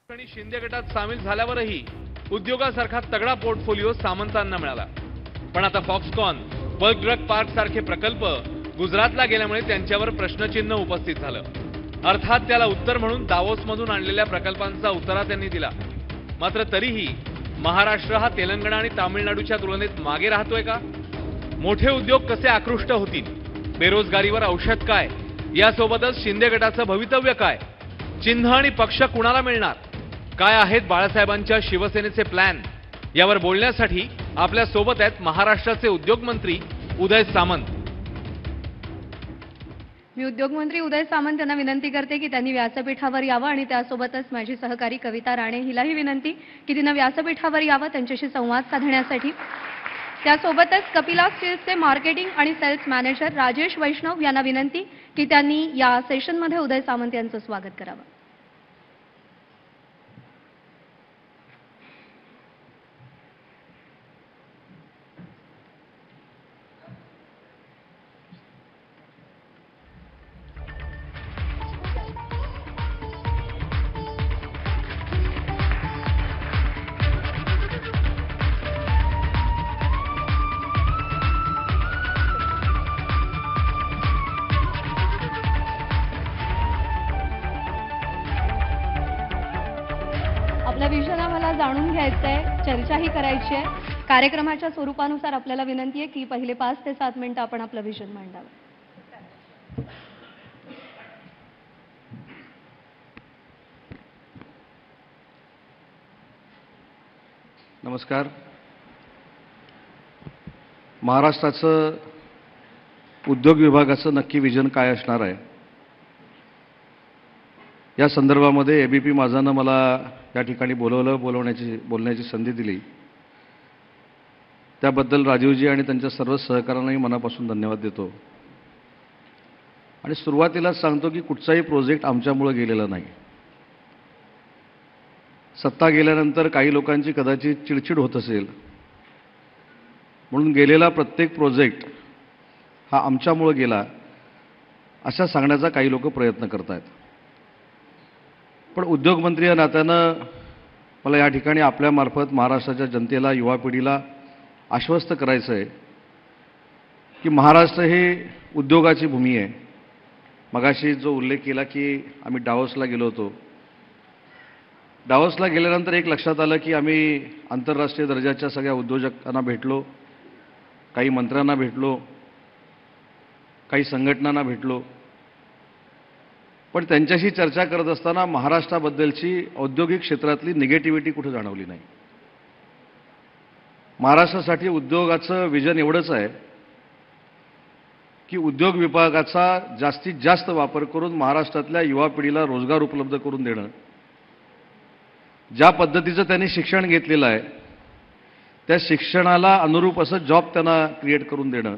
आणि शिंदे गटात सामील झाल्यावरही उद्योगासारखा तगडा पोर्टफोलिओ सामंतांना मिळाला। पण आता फॉक्सकॉन, बल्क ड्रग पार्क सारखे प्रकल्प गुजरातला गेल्यामुळे त्यांच्यावर प्रश्नचिन्ह उपस्थित झालं। अर्थात त्याला उत्तर म्हणून दावोसमधून आणलेल्या प्रकल्पांचा उतारा त्यांनी दिला। मात्र तरीही महाराष्ट्र हा तेलंगणा आणि तामिळनाडूच्या तुलनेत मागे राहतोय का? मोठे उद्योग कसे आकृष्ट होतील? बेरोजगारीवर औषध काय? यासोबतच शिंदे गटाचं भवितव्य काय? चिन्ह आणि पक्ष कुणाला मिळणार? काय आहेत बाळासाहेबांच्या शिवसेनेचे प्लॅन? यावर बोलण्यासाठी आपल्या सोबत आहेत महाराष्ट्राचे उद्योग मंत्री उदय सामंत। मी उद्योग मंत्री उदय सामंत यांना विनंती करते की त्यांनी व्यासपीठावर यावं आणि त्यासोबतच माझी सहकारी कविता राणे हिलाही विनंती की तिने व्यासपीठावर यावं त्यांच्याशी संवाद साधण्यासाठी। त्यासोबतच कपिला स्टील्सचे मार्केटिंग आणि सेल्स मॅनेजर राजेश वैष्णव यांना विनंती की त्यांनी या सेशनमध्ये उदय सामंत यांचं स्वागत करावं। आपला विषय आम्हाला जाणून घ्यायचा आहे, चर्चाही करायची आहे। कार्यक्रमाच्या स्वरूपानुसार आपल्याला विनंती आहे की पहिले 5 ते 7 मिनिटं आपण आपलं विजन मांडावं। नमस्कार। महाराष्ट्राचं उद्योग विभागाचं नक्की विजन काय असणार आहे या संदर्भामध्ये एबीपी माझानं मला या ठिकाणी बोलण्याची संधी दिली, त्याबद्दल राजीवजी आणि त्यांच्या सर्व सहकाऱ्यांनाही मनापासून धन्यवाद देतो। आणि सुरुवातीलाच सांगतो की कुठचाही प्रोजेक्ट आमच्यामुळे गेलेला नाही। सत्ता गेल्यानंतर काही लोकांची कदाचित चिडचिड होत असेल म्हणून गेलेला प्रत्येक प्रोजेक्ट हा आमच्यामुळे गेला अशा सांगण्याचा काही लोक प्रयत्न करतात। पण उद्योगमंत्री या नात्यानं मला या ठिकाणी आपल्यामार्फत महाराष्ट्राच्या जनतेला, युवा पिढीला आश्वस्त करायचं आहे की महाराष्ट्र हे उद्योगाची भूमी आहे। मगाशी जो उल्लेख केला की आम्ही डावोसला गेलो होतो, डावोसला गेल्यानंतर एक लक्षात आलं की आम्ही आंतरराष्ट्रीय दर्जाच्या सगळ्या उद्योजकांना भेटलो, काही मंत्र्यांना भेटलो, काही संघटनांना भेटलो, पण त्यांच्याशी चर्चा करत असताना महाराष्ट्राबद्दलची औद्योगिक क्षेत्रातली निगेटिव्हिटी कुठे जाणवली नाही। महाराष्ट्रासाठी उद्योगाचं विजन एवढंच आहे की उद्योग विभागाचा जास्तीत जास्त वापर करून महाराष्ट्रातल्या युवा पिढीला रोजगार उपलब्ध करून देणं, ज्या पद्धतीचं त्यांनी शिक्षण घेतलेलं आहे त्या शिक्षणाला अनुरूप असं जॉब त्यांना क्रिएट करून देणं।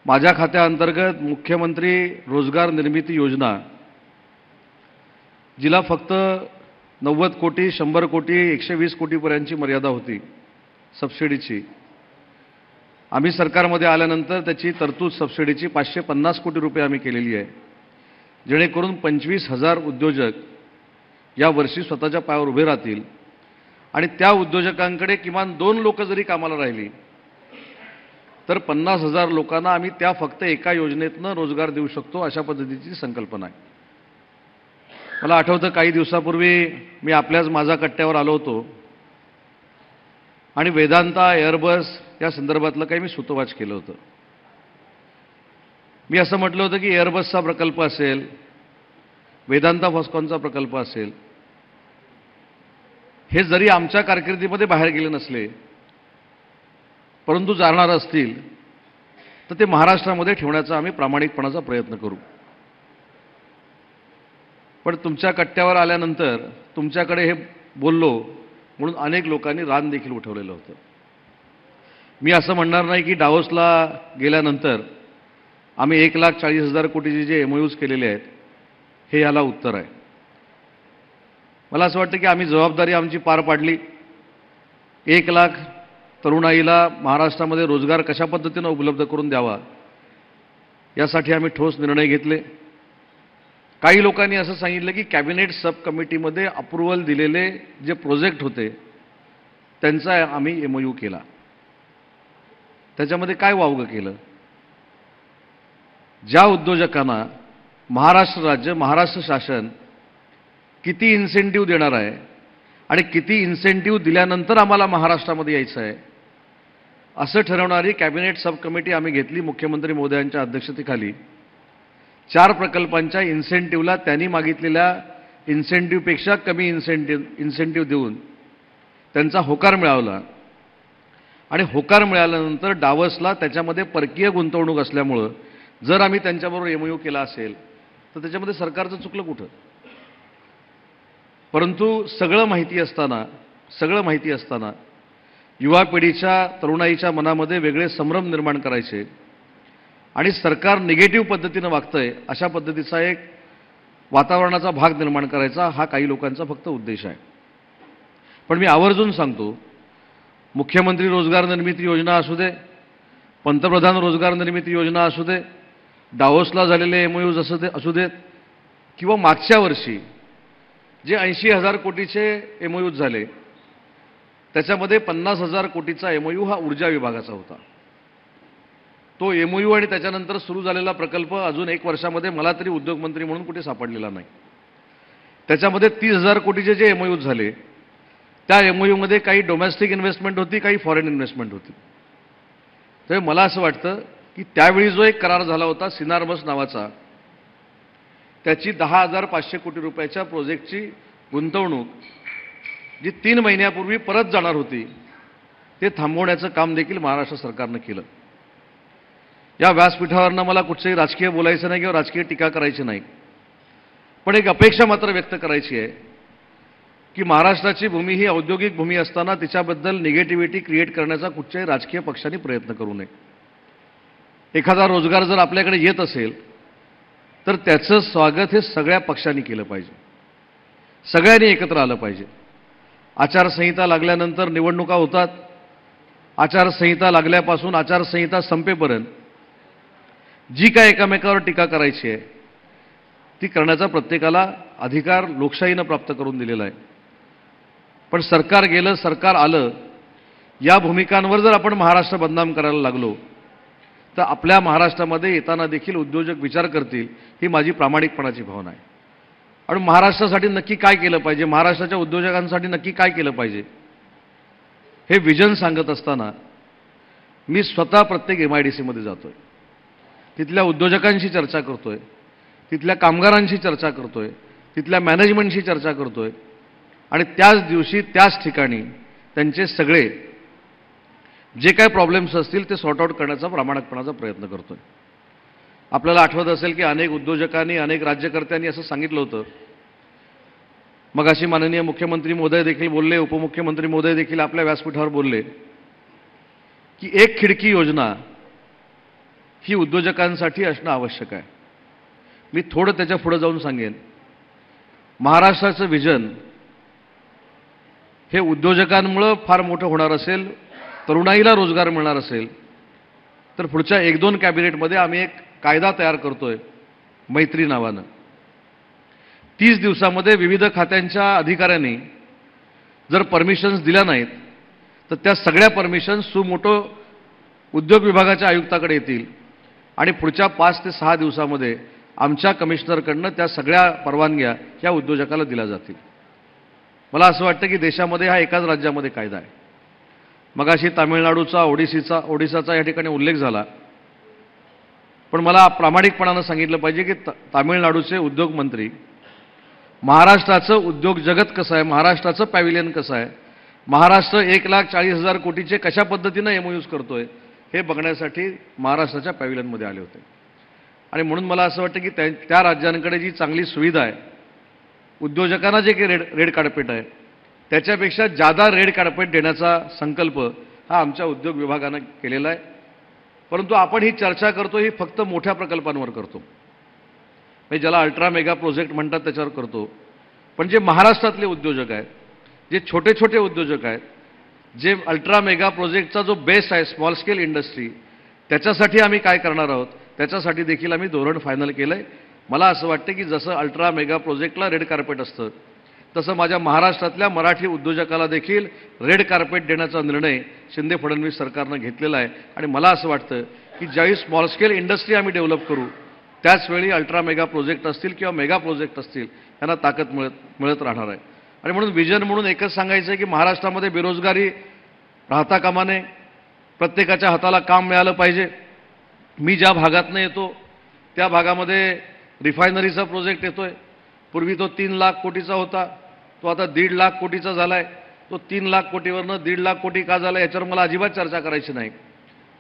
माझ्या खात्याअंतर्गत मुख्यमंत्री रोजगार निर्मिती योजना, जिला फक्त 90 कोटी, 100 कोटी, 120 कोटीपर्यंतची मर्यादा होती सबसिडीची, आम्ही सरकारमध्ये आल्यानंतर त्याची तरतूद सबसिडीची 550 कोटी रुपये आम्ही केलेली आहे, जेणेकरून 25,000 उद्योजक या वर्षी स्वतःच्या पायावर उभे राहतील आणि त्या उद्योजकांकडे किमान 2 लोक जरी कामाला राहिली तर 50,000 लोकांना आम्ही त्या फक्त एका योजनेतनं रोजगार देऊ शकतो, अशा पद्धतीची संकल्पना आहे। मला आठवतं काही दिवसापूर्वी मी आपल्याच माझा कट्ट्यावर आलो होतो आणि वेदांता, एअरबस या संदर्भातलं काही मी सूतोवाच केलं होतं। मी असं म्हटलं होतं की एअरबसचा प्रकल्प असेल, वेदांता फॉक्सकॉनचा प्रकल्प असेल, हे जरी आमच्या कारकिर्दीमध्ये बाहेर गेले नसले परंतु जाणार असतील तर ते महाराष्ट्रामध्ये ठेवण्याचा आम्ही प्रामाणिकपणाचा प्रयत्न करू। पण तुमच्या कट्ट्यावर आल्यानंतर तुमच्याकडे हे बोललो म्हणून अनेक लोकांनी रान देखील उठवलेलं होतं। मी असं म्हणणार नाही की डावोसला गेल्यानंतर आम्ही 1,40,000 कोटीचे जे MOUs केलेले आहेत हे याला उत्तर आहे। मला असं वाटतं की आम्ही जबाबदारी आमची पार पाडली। 1 लाख तरुणाईला महाराष्ट्रामध्ये रोजगार कशा पद्धतीने उपलब्ध करून द्यावा यासाठी आम्ही ठोस निर्णय घेतले। काही लोकांनी असं सांगितलं की कॅबिनेट सब कमिटीमध्ये अप्रूव्हल दिलेले जे प्रोजेक्ट होते त्यांचा आम्ही MOU केला. त्याच्यामध्ये काय वावगं केलं? ज्या उद्योजकांना महाराष्ट्र राज्य, महाराष्ट्र शासन किती इन्सेंटिव्ह देणार आहे आणि किती इन्सेंटिव्ह दिल्यानंतर आम्हाला महाराष्ट्रामध्ये यायचं आहे, असं ठरवणारी कॅबिनेट सब कमिटी आम्ही घेतली मुख्यमंत्री महोदयांच्या अध्यक्षतेखाली. 4 प्रकल्पांच्या इन्सेंटिव्हला त्यांनी मागितलेल्या इन्सेंटिव्हपेक्षा कमी इन्सेंटिव्ह देऊन त्यांचा होकार मिळवला. आणि होकार मिळाल्यानंतर डावसला त्याच्यामध्ये परकीय गुंतवणूक असल्यामुळं जर आम्ही त्यांच्याबरोबर MOU केला असेल तर त्याच्यामध्ये सरकारचं चुकलं कुठं? परंतु सगळं माहिती असताना युवा पिढीच्या, तरुणाईच्या मनामध्ये वेगळे संभ्रम निर्माण करायचे आणि सरकार निगेटिव्ह पद्धतीनं वागतंय अशा पद्धतीचा एक वातावरणाचा भाग निर्माण करायचा हा काही लोकांचा फक्त उद्देश आहे. पण मी आवर्जून सांगतो, मुख्यमंत्री रोजगार निर्मिती योजना असू दे, पंतप्रधान रोजगार निर्मिती योजना असू दे, डावोसला झालेले MOUs असू देत किंवा मागच्या वर्षी जे 80,000 कोटीचे MOUs झाले त्याच्यामध्ये 50,000 कोटीचा MOU हा ऊर्जा विभागाचा होता. तो MOU आणि त्याच्यानंतर सुरू झालेला प्रकल्प अजून 1 वर्षामध्ये मला तरी उद्योगमंत्री म्हणून कुठे सापडलेला नाही. त्याच्यामध्ये 30,000 कोटीचे जे MOUs झाले त्या MOU मध्ये काही डोमेस्टिक इन्व्हेस्टमेंट होती, काही फॉरेन इन्व्हेस्टमेंट होती. तर मला असं वाटतं की त्यावेळी जो एक करार झाला होता सिनार्मस नावाचा, त्याची 10,500 कोटी रुपयाच्या प्रोजेक्टची गुंतवणूक जी 3 महिन्यापूर्वी परत जाणार होती ते थांबवण्याचं काम देखील महाराष्ट्र सरकारनं केलं. या व्यासपीठावरनं मला कुठचंही राजकीय बोलायचं नाही किंवा राजकीय टीका करायची नाही, पण एक अपेक्षा मात्र व्यक्त करायची आहे की महाराष्ट्राची भूमी ही औद्योगिक भूमी असताना तिच्याबद्दल निगेटिव्हिटी क्रिएट करण्याचा कुठच्याही राजकीय पक्षांनी प्रयत्न करू नये. एखादा रोजगार जर आपल्याकडे येत असेल तर त्याचं स्वागत हे सगळ्या पक्षांनी केलं पाहिजे, सगळ्यांनी एकत्र आलं पाहिजे. आचारसंहिता लागल्यानंतर निवडणुका होतात. आचारसंहिता लागल्यापासून आचारसंहिता संपेपर्यंत जी काय एकमेकावर टीका करायची आहे ती करण्याचा प्रत्येकाला अधिकार लोकशाहीनं प्राप्त करून दिलेला आहे. पण सरकार गेलं, सरकार आलं, या भूमिकांवर जर आपण महाराष्ट्र बदनाम करायला लागलो तर आपल्या महाराष्ट्रामध्ये येताना देखील उद्योजक विचार करतील, ही माझी प्रामाणिकपणाची भावना आहे. आणि महाराष्ट्रासाठी नक्की काय केलं पाहिजे, महाराष्ट्राच्या उद्योजकांसाठी नक्की काय केलं पाहिजे हे विजन सांगत असताना मी स्वतः प्रत्येक MIDC मध्ये जातोय, तिथल्या उद्योजकांशी चर्चा करतोय, तिथल्या कामगारांशी चर्चा करतोय, तिथल्या मॅनेजमेंटशी चर्चा करतोय आणि त्याच दिवशी त्याच ठिकाणी त्यांचे सगळे जे काय प्रॉब्लेम्स असतील ते सॉर्ट आउट करण्याचा प्रामाणिकपणाचा प्रयत्न करतोय. आपल्याला आठवत असेल की अनेक उद्योजकांनी, अनेक राज्यकर्त्यांनी असं सांगितलं होतं. मगाशी माननीय मुख्यमंत्री महोदय देखील बोलले, उपमुख्यमंत्री महोदय देखील आपल्या व्यासपीठावर बोलले की एक खिडकी योजना ही उद्योजकांसाठी असणं आवश्यक आहे. मी थोडं त्याच्या पुढे जाऊन सांगेन, महाराष्ट्राचं विजन हे उद्योजकांमुळे फार मोठं होणार असेल, तरुणाईला रोजगार मिळणार असेल तर पुढच्या 1-2 कॅबिनेटमध्ये आम्ही एक कायदा तयार करतोय मैत्री नावानं. 30 दिवसामध्ये विविध खात्यांच्या अधिकाऱ्यांनी जर परमिशन्स दिल्या नाहीत तर त्या सगळ्या परमिशन्स सुमोटो उद्योग विभागाच्या आयुक्ताकडे येतील आणि पुढच्या 5 ते 6 दिवसामध्ये आमच्या कमिशनरकडनं त्या सगळ्या परवानग्या या उद्योजकाला दिल्या जातील. मला असं वाटतं की देशामध्ये हा एकाच राज्यामध्ये कायदा आहे. मगाशी तामिळनाडूचा, ओडिसाचा या ठिकाणी उल्लेख झाला, पण मला प्रामाणिकपणानं सांगितलं पाहिजे की तामिळनाडूचे उद्योग मंत्री महाराष्ट्राचं उद्योग जगत कसं आहे, महाराष्ट्राचं पॅव्हिलियन कसं आहे, महाराष्ट्र 1,40,000 कोटीचे कशा पद्धतीनं MOUs करतोय हे बघण्यासाठी महाराष्ट्राच्या पॅव्हिलियनमध्ये आले होते. आणि म्हणून मला असं वाटतं की त्या राज्यांकडे जी चांगली सुविधा आहे, उद्योजकांना जे काही रेड कार्पेट आहे त्याच्यापेक्षा जादा रेड कार्पेट देण्याचा संकल्प हा आमच्या उद्योग विभागानं केलेला आहे. परंतु आपण ही चर्चा करतो ही फक्त मोठ्या प्रकल्पांवर करतो, म्हणजे ज्याला अल्ट्रा मेगा प्रोजेक्ट म्हणतात त्याच्यावर करतो. पण जे महाराष्ट्रातले उद्योजक आहेत, जे छोटे छोटे उद्योजक आहेत, जे अल्ट्रा मेगा प्रोजेक्टचा जो बेस आहे स्मॉल स्केल इंडस्ट्री, त्याच्यासाठी आम्ही काय करणार आहोत त्याच्यासाठी देखील आम्ही धोरण फायनल केलं आहे मला असं वाटतं की जसं अल्ट्रा मेगा प्रोजेक्टला रेड कार्पेट असतं, तसं माझ्या महाराष्ट्रातल्या मराठी उद्योजकाला देखील रेड कार्पेट देण्याचा निर्णय शिंदे फडणवीस सरकारनं घेतलेला आहे. आणि मला असं वाटतं की ज्यावेळी स्मॉल स्केल इंडस्ट्री आम्ही डेव्हलप करू, त्याचवेळी अल्ट्रा मेगा प्रोजेक्ट असतील किंवा मेगा प्रोजेक्ट असतील, त्यांना ताकद मिळत राहणार आहे. आणि म्हणून विजन म्हणून एकच सांगायचं आहे की महाराष्ट्रामध्ये बेरोजगारी राहता कामा नये, प्रत्येकाच्या हाताला काम मिळालं पाहिजे. मी ज्या भागातनं येतो त्या भागामध्ये रिफायनरीचा प्रोजेक्ट येतोय. पूर्वी तो 3 लाख कोटीचा होता, तो आता 1.5 लाख कोटीचा झाला आहे. तो 3 लाख कोटीवरनं 1.5 लाख कोटी का झाला याच्यावर मला अजिबात चर्चा करायची नाही.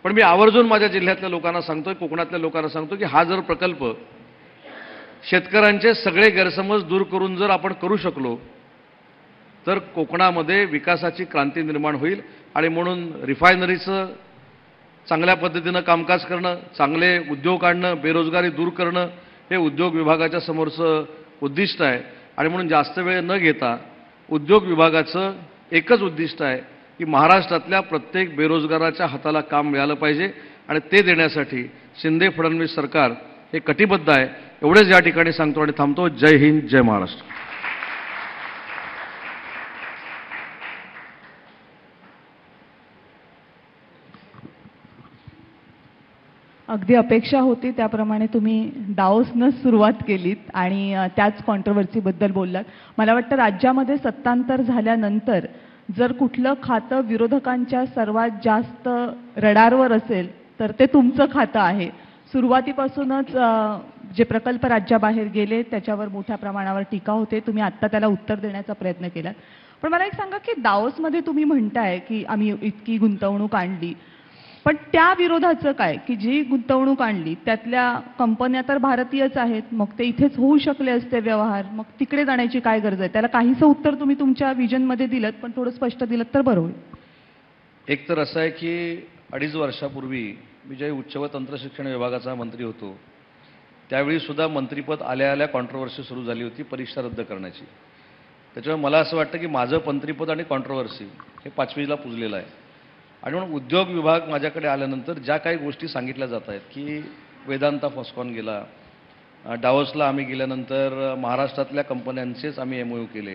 पण मी आवर्जून माझ्या जिल्ह्यातल्या लोकांना सांगतोय, कोकणातल्या लोकांना सांगतो की हा जर प्रकल्प शेतकऱ्यांचे सगळे गैरसमज दूर करून जर आपण करू शकलो तर कोकणामध्ये विकासाची क्रांती निर्माण होईल. आणि म्हणून रिफायनरीचं चांगल्या पद्धतीनं कामकाज करणं, चांगले उद्योग आणणं, बेरोजगारी दूर करणं हे उद्योग विभागाच्या समोरचं उद्दिष्ट आहे. आणि म्हणून जास्त वेळ न घेता उद्योग विभागाचं एकच उद्दिष्ट आहे की महाराष्ट्रातल्या प्रत्येक बेरोजगाराच्या हाताला काम मिळालं पाहिजे आणि ते देण्यासाठी शिंदे फडणवीस सरकार हे कटिबद्ध आहे. एवढेच या ठिकाणी सांगतो आणि थांबतो. जय हिंद, जय महाराष्ट्र. अगदी अपेक्षा होती त्याप्रमाणे तुम्ही दाओसनंच सुरुवात केलीत आणि त्याच कॉन्ट्रोव्हर्सीबद्दल बोललात. मला वाटतं राज्यामध्ये सत्तांतर झाल्यानंतर जर कुठलं खातं विरोधकांच्या सर्वात जास्त रडारवर असेल तर ते तुमचं खातं आहे. सुरुवातीपासूनच जे प्रकल्प राज्याबाहेर गेले त्याच्यावर मोठ्या प्रमाणावर टीका होते. तुम्ही आत्ता त्याला उत्तर देण्याचा प्रयत्न केलात. पण मला एक सांगा की दाओसमध्ये तुम्ही म्हणताय की आम्ही इतकी गुंतवणूक आणली, पण त्या विरोधाचं काय की जी गुंतवणूक आणली त्यातल्या कंपन्या तर भारतीयच आहेत, मग ते इथेच होऊ शकले असते व्यवहार, मग तिकडे जाण्याची काय गरज आहे? त्याला काहीसं उत्तर तुम्ही तुमच्या विजनमध्ये दिलं, पण थोडं स्पष्ट दिलं तर बरं होईल. एक तर असं आहे की 2.5 वर्षापूर्वी मी ज्यावेळी उच्च व तंत्र शिक्षण विभागाचा मंत्री होतो त्यावेळी सुद्धा मंत्रिपद आल्या आल्या कॉन्ट्रोव्हर्सी सुरू झाली होती परीक्षा रद्द करण्याची. त्याच्यामुळे मला असं वाटतं की माझं मंत्रिपद आणि कॉन्ट्रोव्हर्सी हे 5वीला पुजलेलं आहे. आणि म्हणून उद्योग विभाग माझ्याकडे आल्यानंतर ज्या काही गोष्टी सांगितल्या जात आहेत की वेदांता फॉस्कॉन गेला, डावोसला आम्ही गेल्यानंतर महाराष्ट्रातल्या कंपन्यांचेच आम्ही MOU केले.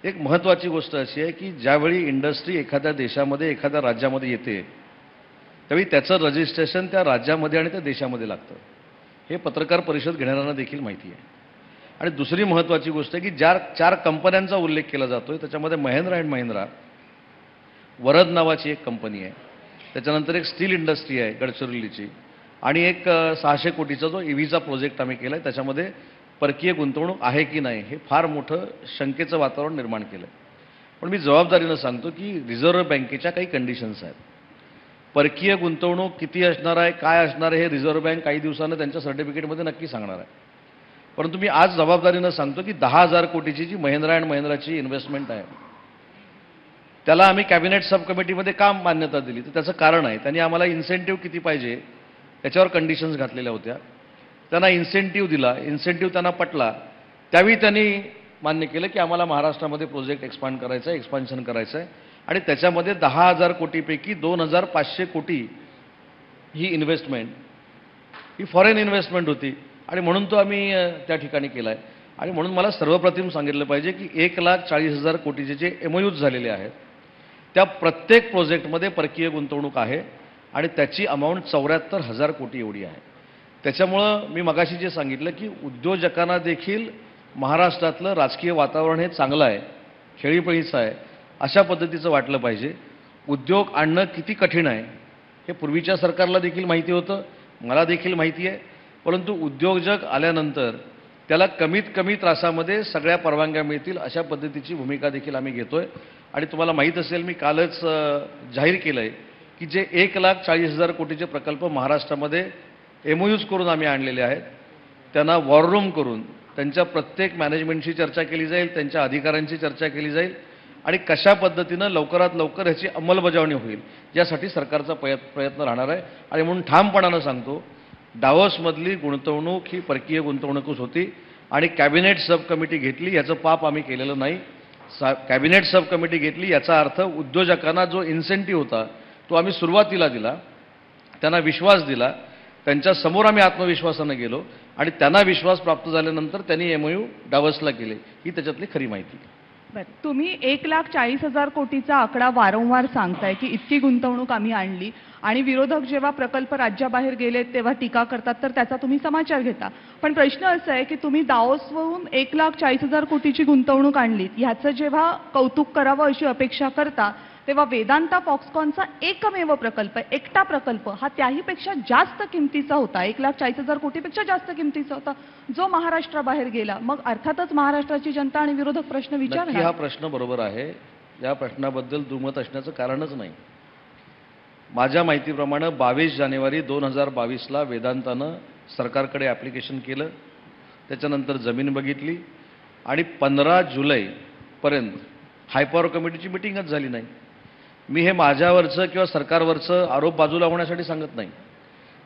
एक महत्त्वाची गोष्ट अशी आहे की ज्यावेळी इंडस्ट्री एखाद्या देशामध्ये एखाद्या राज्यामध्ये येते त्यावेळी त्याचं रजिस्ट्रेशन त्या राज्यामध्ये आणि त्या देशामध्ये लागतं. हे पत्रकार परिषद घेणाऱ्यांना देखील माहिती आहे. आणि दुसरी महत्त्वाची गोष्ट आहे की ज्या 4 कंपन्यांचा उल्लेख केला जातोय त्याच्यामध्ये महिंद्रा अँड महिंद्रा, वरद नावाची एक कंपनी आहे, त्याच्यानंतर एक स्टील इंडस्ट्री आहे गडचिरोलीची, आणि एक 600 कोटीचा जो EVचा प्रोजेक्ट आम्ही केला आहे त्याच्यामध्ये परकीय गुंतवणूक आहे की नाही हे फार मोठं शंकेचं वातावरण निर्माण केलं आहे. पण मी जबाबदारीनं सांगतो की रिझर्व्ह बँकेच्या काही कंडिशन्स आहेत. परकीय गुंतवणूक किती असणार आहे, काय असणार आहे हे रिझर्व्ह बँक काही दिवसानं त्यांच्या सर्टिफिकेटमध्ये नक्की सांगणार आहे. परंतु मी आज जबाबदारीनं सांगतो की 10,000 कोटीची जी महिंद्रा अँड महिंद्राची इन्व्हेस्टमेंट आहे त्याला आम्ही कॅबिनेट सब कमिटीमध्ये का मान्यता दिली, तर त्याचं कारण आहे त्यांनी आम्हाला इन्सेंटिव्ह किती पाहिजे त्याच्यावर कंडिशन्स घातलेल्या होत्या. त्यांना इन्सेंटिव्ह दिला, इन्सेंटिव्ह त्यांना पटला, त्यावेळी त्यांनी मान्य केलं की आम्हाला महाराष्ट्रामध्ये प्रोजेक्ट एक्सपांड करायचा आहे, एक्सपान्शन करायचं आहे. आणि त्याच्यामध्ये 10,000 कोटीपैकी 2,500 कोटी ही इन्व्हेस्टमेंट ही फॉरेन इन्व्हेस्टमेंट होती आणि म्हणून तो आम्ही त्या ठिकाणी केला आहे. आणि म्हणून मला सर्वप्रथम सांगितलं पाहिजे की 1,40,000 कोटीचे जे MOUs झालेले आहेत त्या प्रत्येक प्रोजेक्टमध्ये परकीय गुंतवणूक आहे आणि त्याची अमाऊंट 74,000 कोटी एवढी आहे. त्याच्यामुळं मी मगाशी जे सांगितलं की उद्योजकांना देखील महाराष्ट्रातलं राजकीय वातावरण हे चांगलं आहे, खेळीपळीचं आहे, अशा पद्धतीचं वाटलं पाहिजे. उद्योग आणणं किती कठीण आहे हे पूर्वीच्या सरकारला देखील माहिती होतं, मला देखील माहिती आहे. परंतु उद्योजक आल्यानंतर त्याला कमीत कमी त्रासामध्ये सगळ्या परवानग्या मिळतील अशा पद्धतीची भूमिका देखील आम्ही घेतोय. आणि तुम्हाला माहीत असेल मी कालच जाहीर केलं आहे की जे 1,40,000 कोटीचे प्रकल्प महाराष्ट्रामध्ये MOUs करून आम्ही आणलेले आहेत त्यांना वॉर रूम करून त्यांच्या प्रत्येक मॅनेजमेंटशी चर्चा केली जाईल, त्यांच्या अधिकाऱ्यांची चर्चा केली जाईल आणि कशा पद्धतीनं लवकरात लवकर ह्याची अंमलबजावणी होईल यासाठी सरकारचा प्रयत्न राहणार आहे. आणि म्हणून ठामपणानं सांगतो डावोसमधली गुंतवणूक ही परकीय गुंतवणूकच होती आणि कॅबिनेट सब कमिटी घेतली याचं पाप आम्ही केलेलं नाही. कॅबिनेट सब कमिटी घेतली याचा अर्थ उद्योजकांना जो इन्सेंटिव्ह होता तो आम्ही सुरुवातीला दिला, त्यांना विश्वास दिला, त्यांच्या समोर आम्ही आत्मविश्वासानं गेलो आणि त्यांना विश्वास प्राप्त झाल्यानंतर त्यांनी MOU डावसला केले. ही त्याच्यातली खरी माहिती. बरं, तुम्ही 1,40,000 कोटीचा आकडा वारंवार सांगताय की इतकी गुंतवणूक आम्ही आणली आणि विरोधक जेव्हा प्रकल्प राज्याबाहेर गेले तेव्हा टीका करतात तर त्याचा तुम्ही समाचार घेता. पण प्रश्न असा आहे की तुम्ही दाओसवरून 1,40,000 कोटीची गुंतवणूक आणलीत, ह्याचं जेव्हा कौतुक करावं अशी अपेक्षा करता तेव्हा वेदांता फॉक्सकॉनचा एकमेव प्रकल्प, एकटा प्रकल्प हा त्याहीपेक्षा जास्त किमतीचा होता, 1,40,000 कोटीपेक्षा जास्त किमतीचा होता, जो महाराष्ट्राबाहेर गेला. मग अर्थातच महाराष्ट्राची जनता आणि विरोधक प्रश्न नक्की हा विचारणार. प्रश्न बरोबर आहे. या प्रश्नाबद्दल दुमत असण्याचं कारणच नाही. माझ्या माहितीप्रमाणे 22 जानेवारी 2022ला वेदांतानं सरकारकडे ॲप्लिकेशन केलं, त्याच्यानंतर जमीन बघितली आणि 15 जुलैपर्यंत हायपॉवर कमिटीची मिटिंगच झाली नाही. मी हे माझ्यावरचं किंवा सरकारवरचं आरोप बाजूला होण्यासाठी सांगत नाही.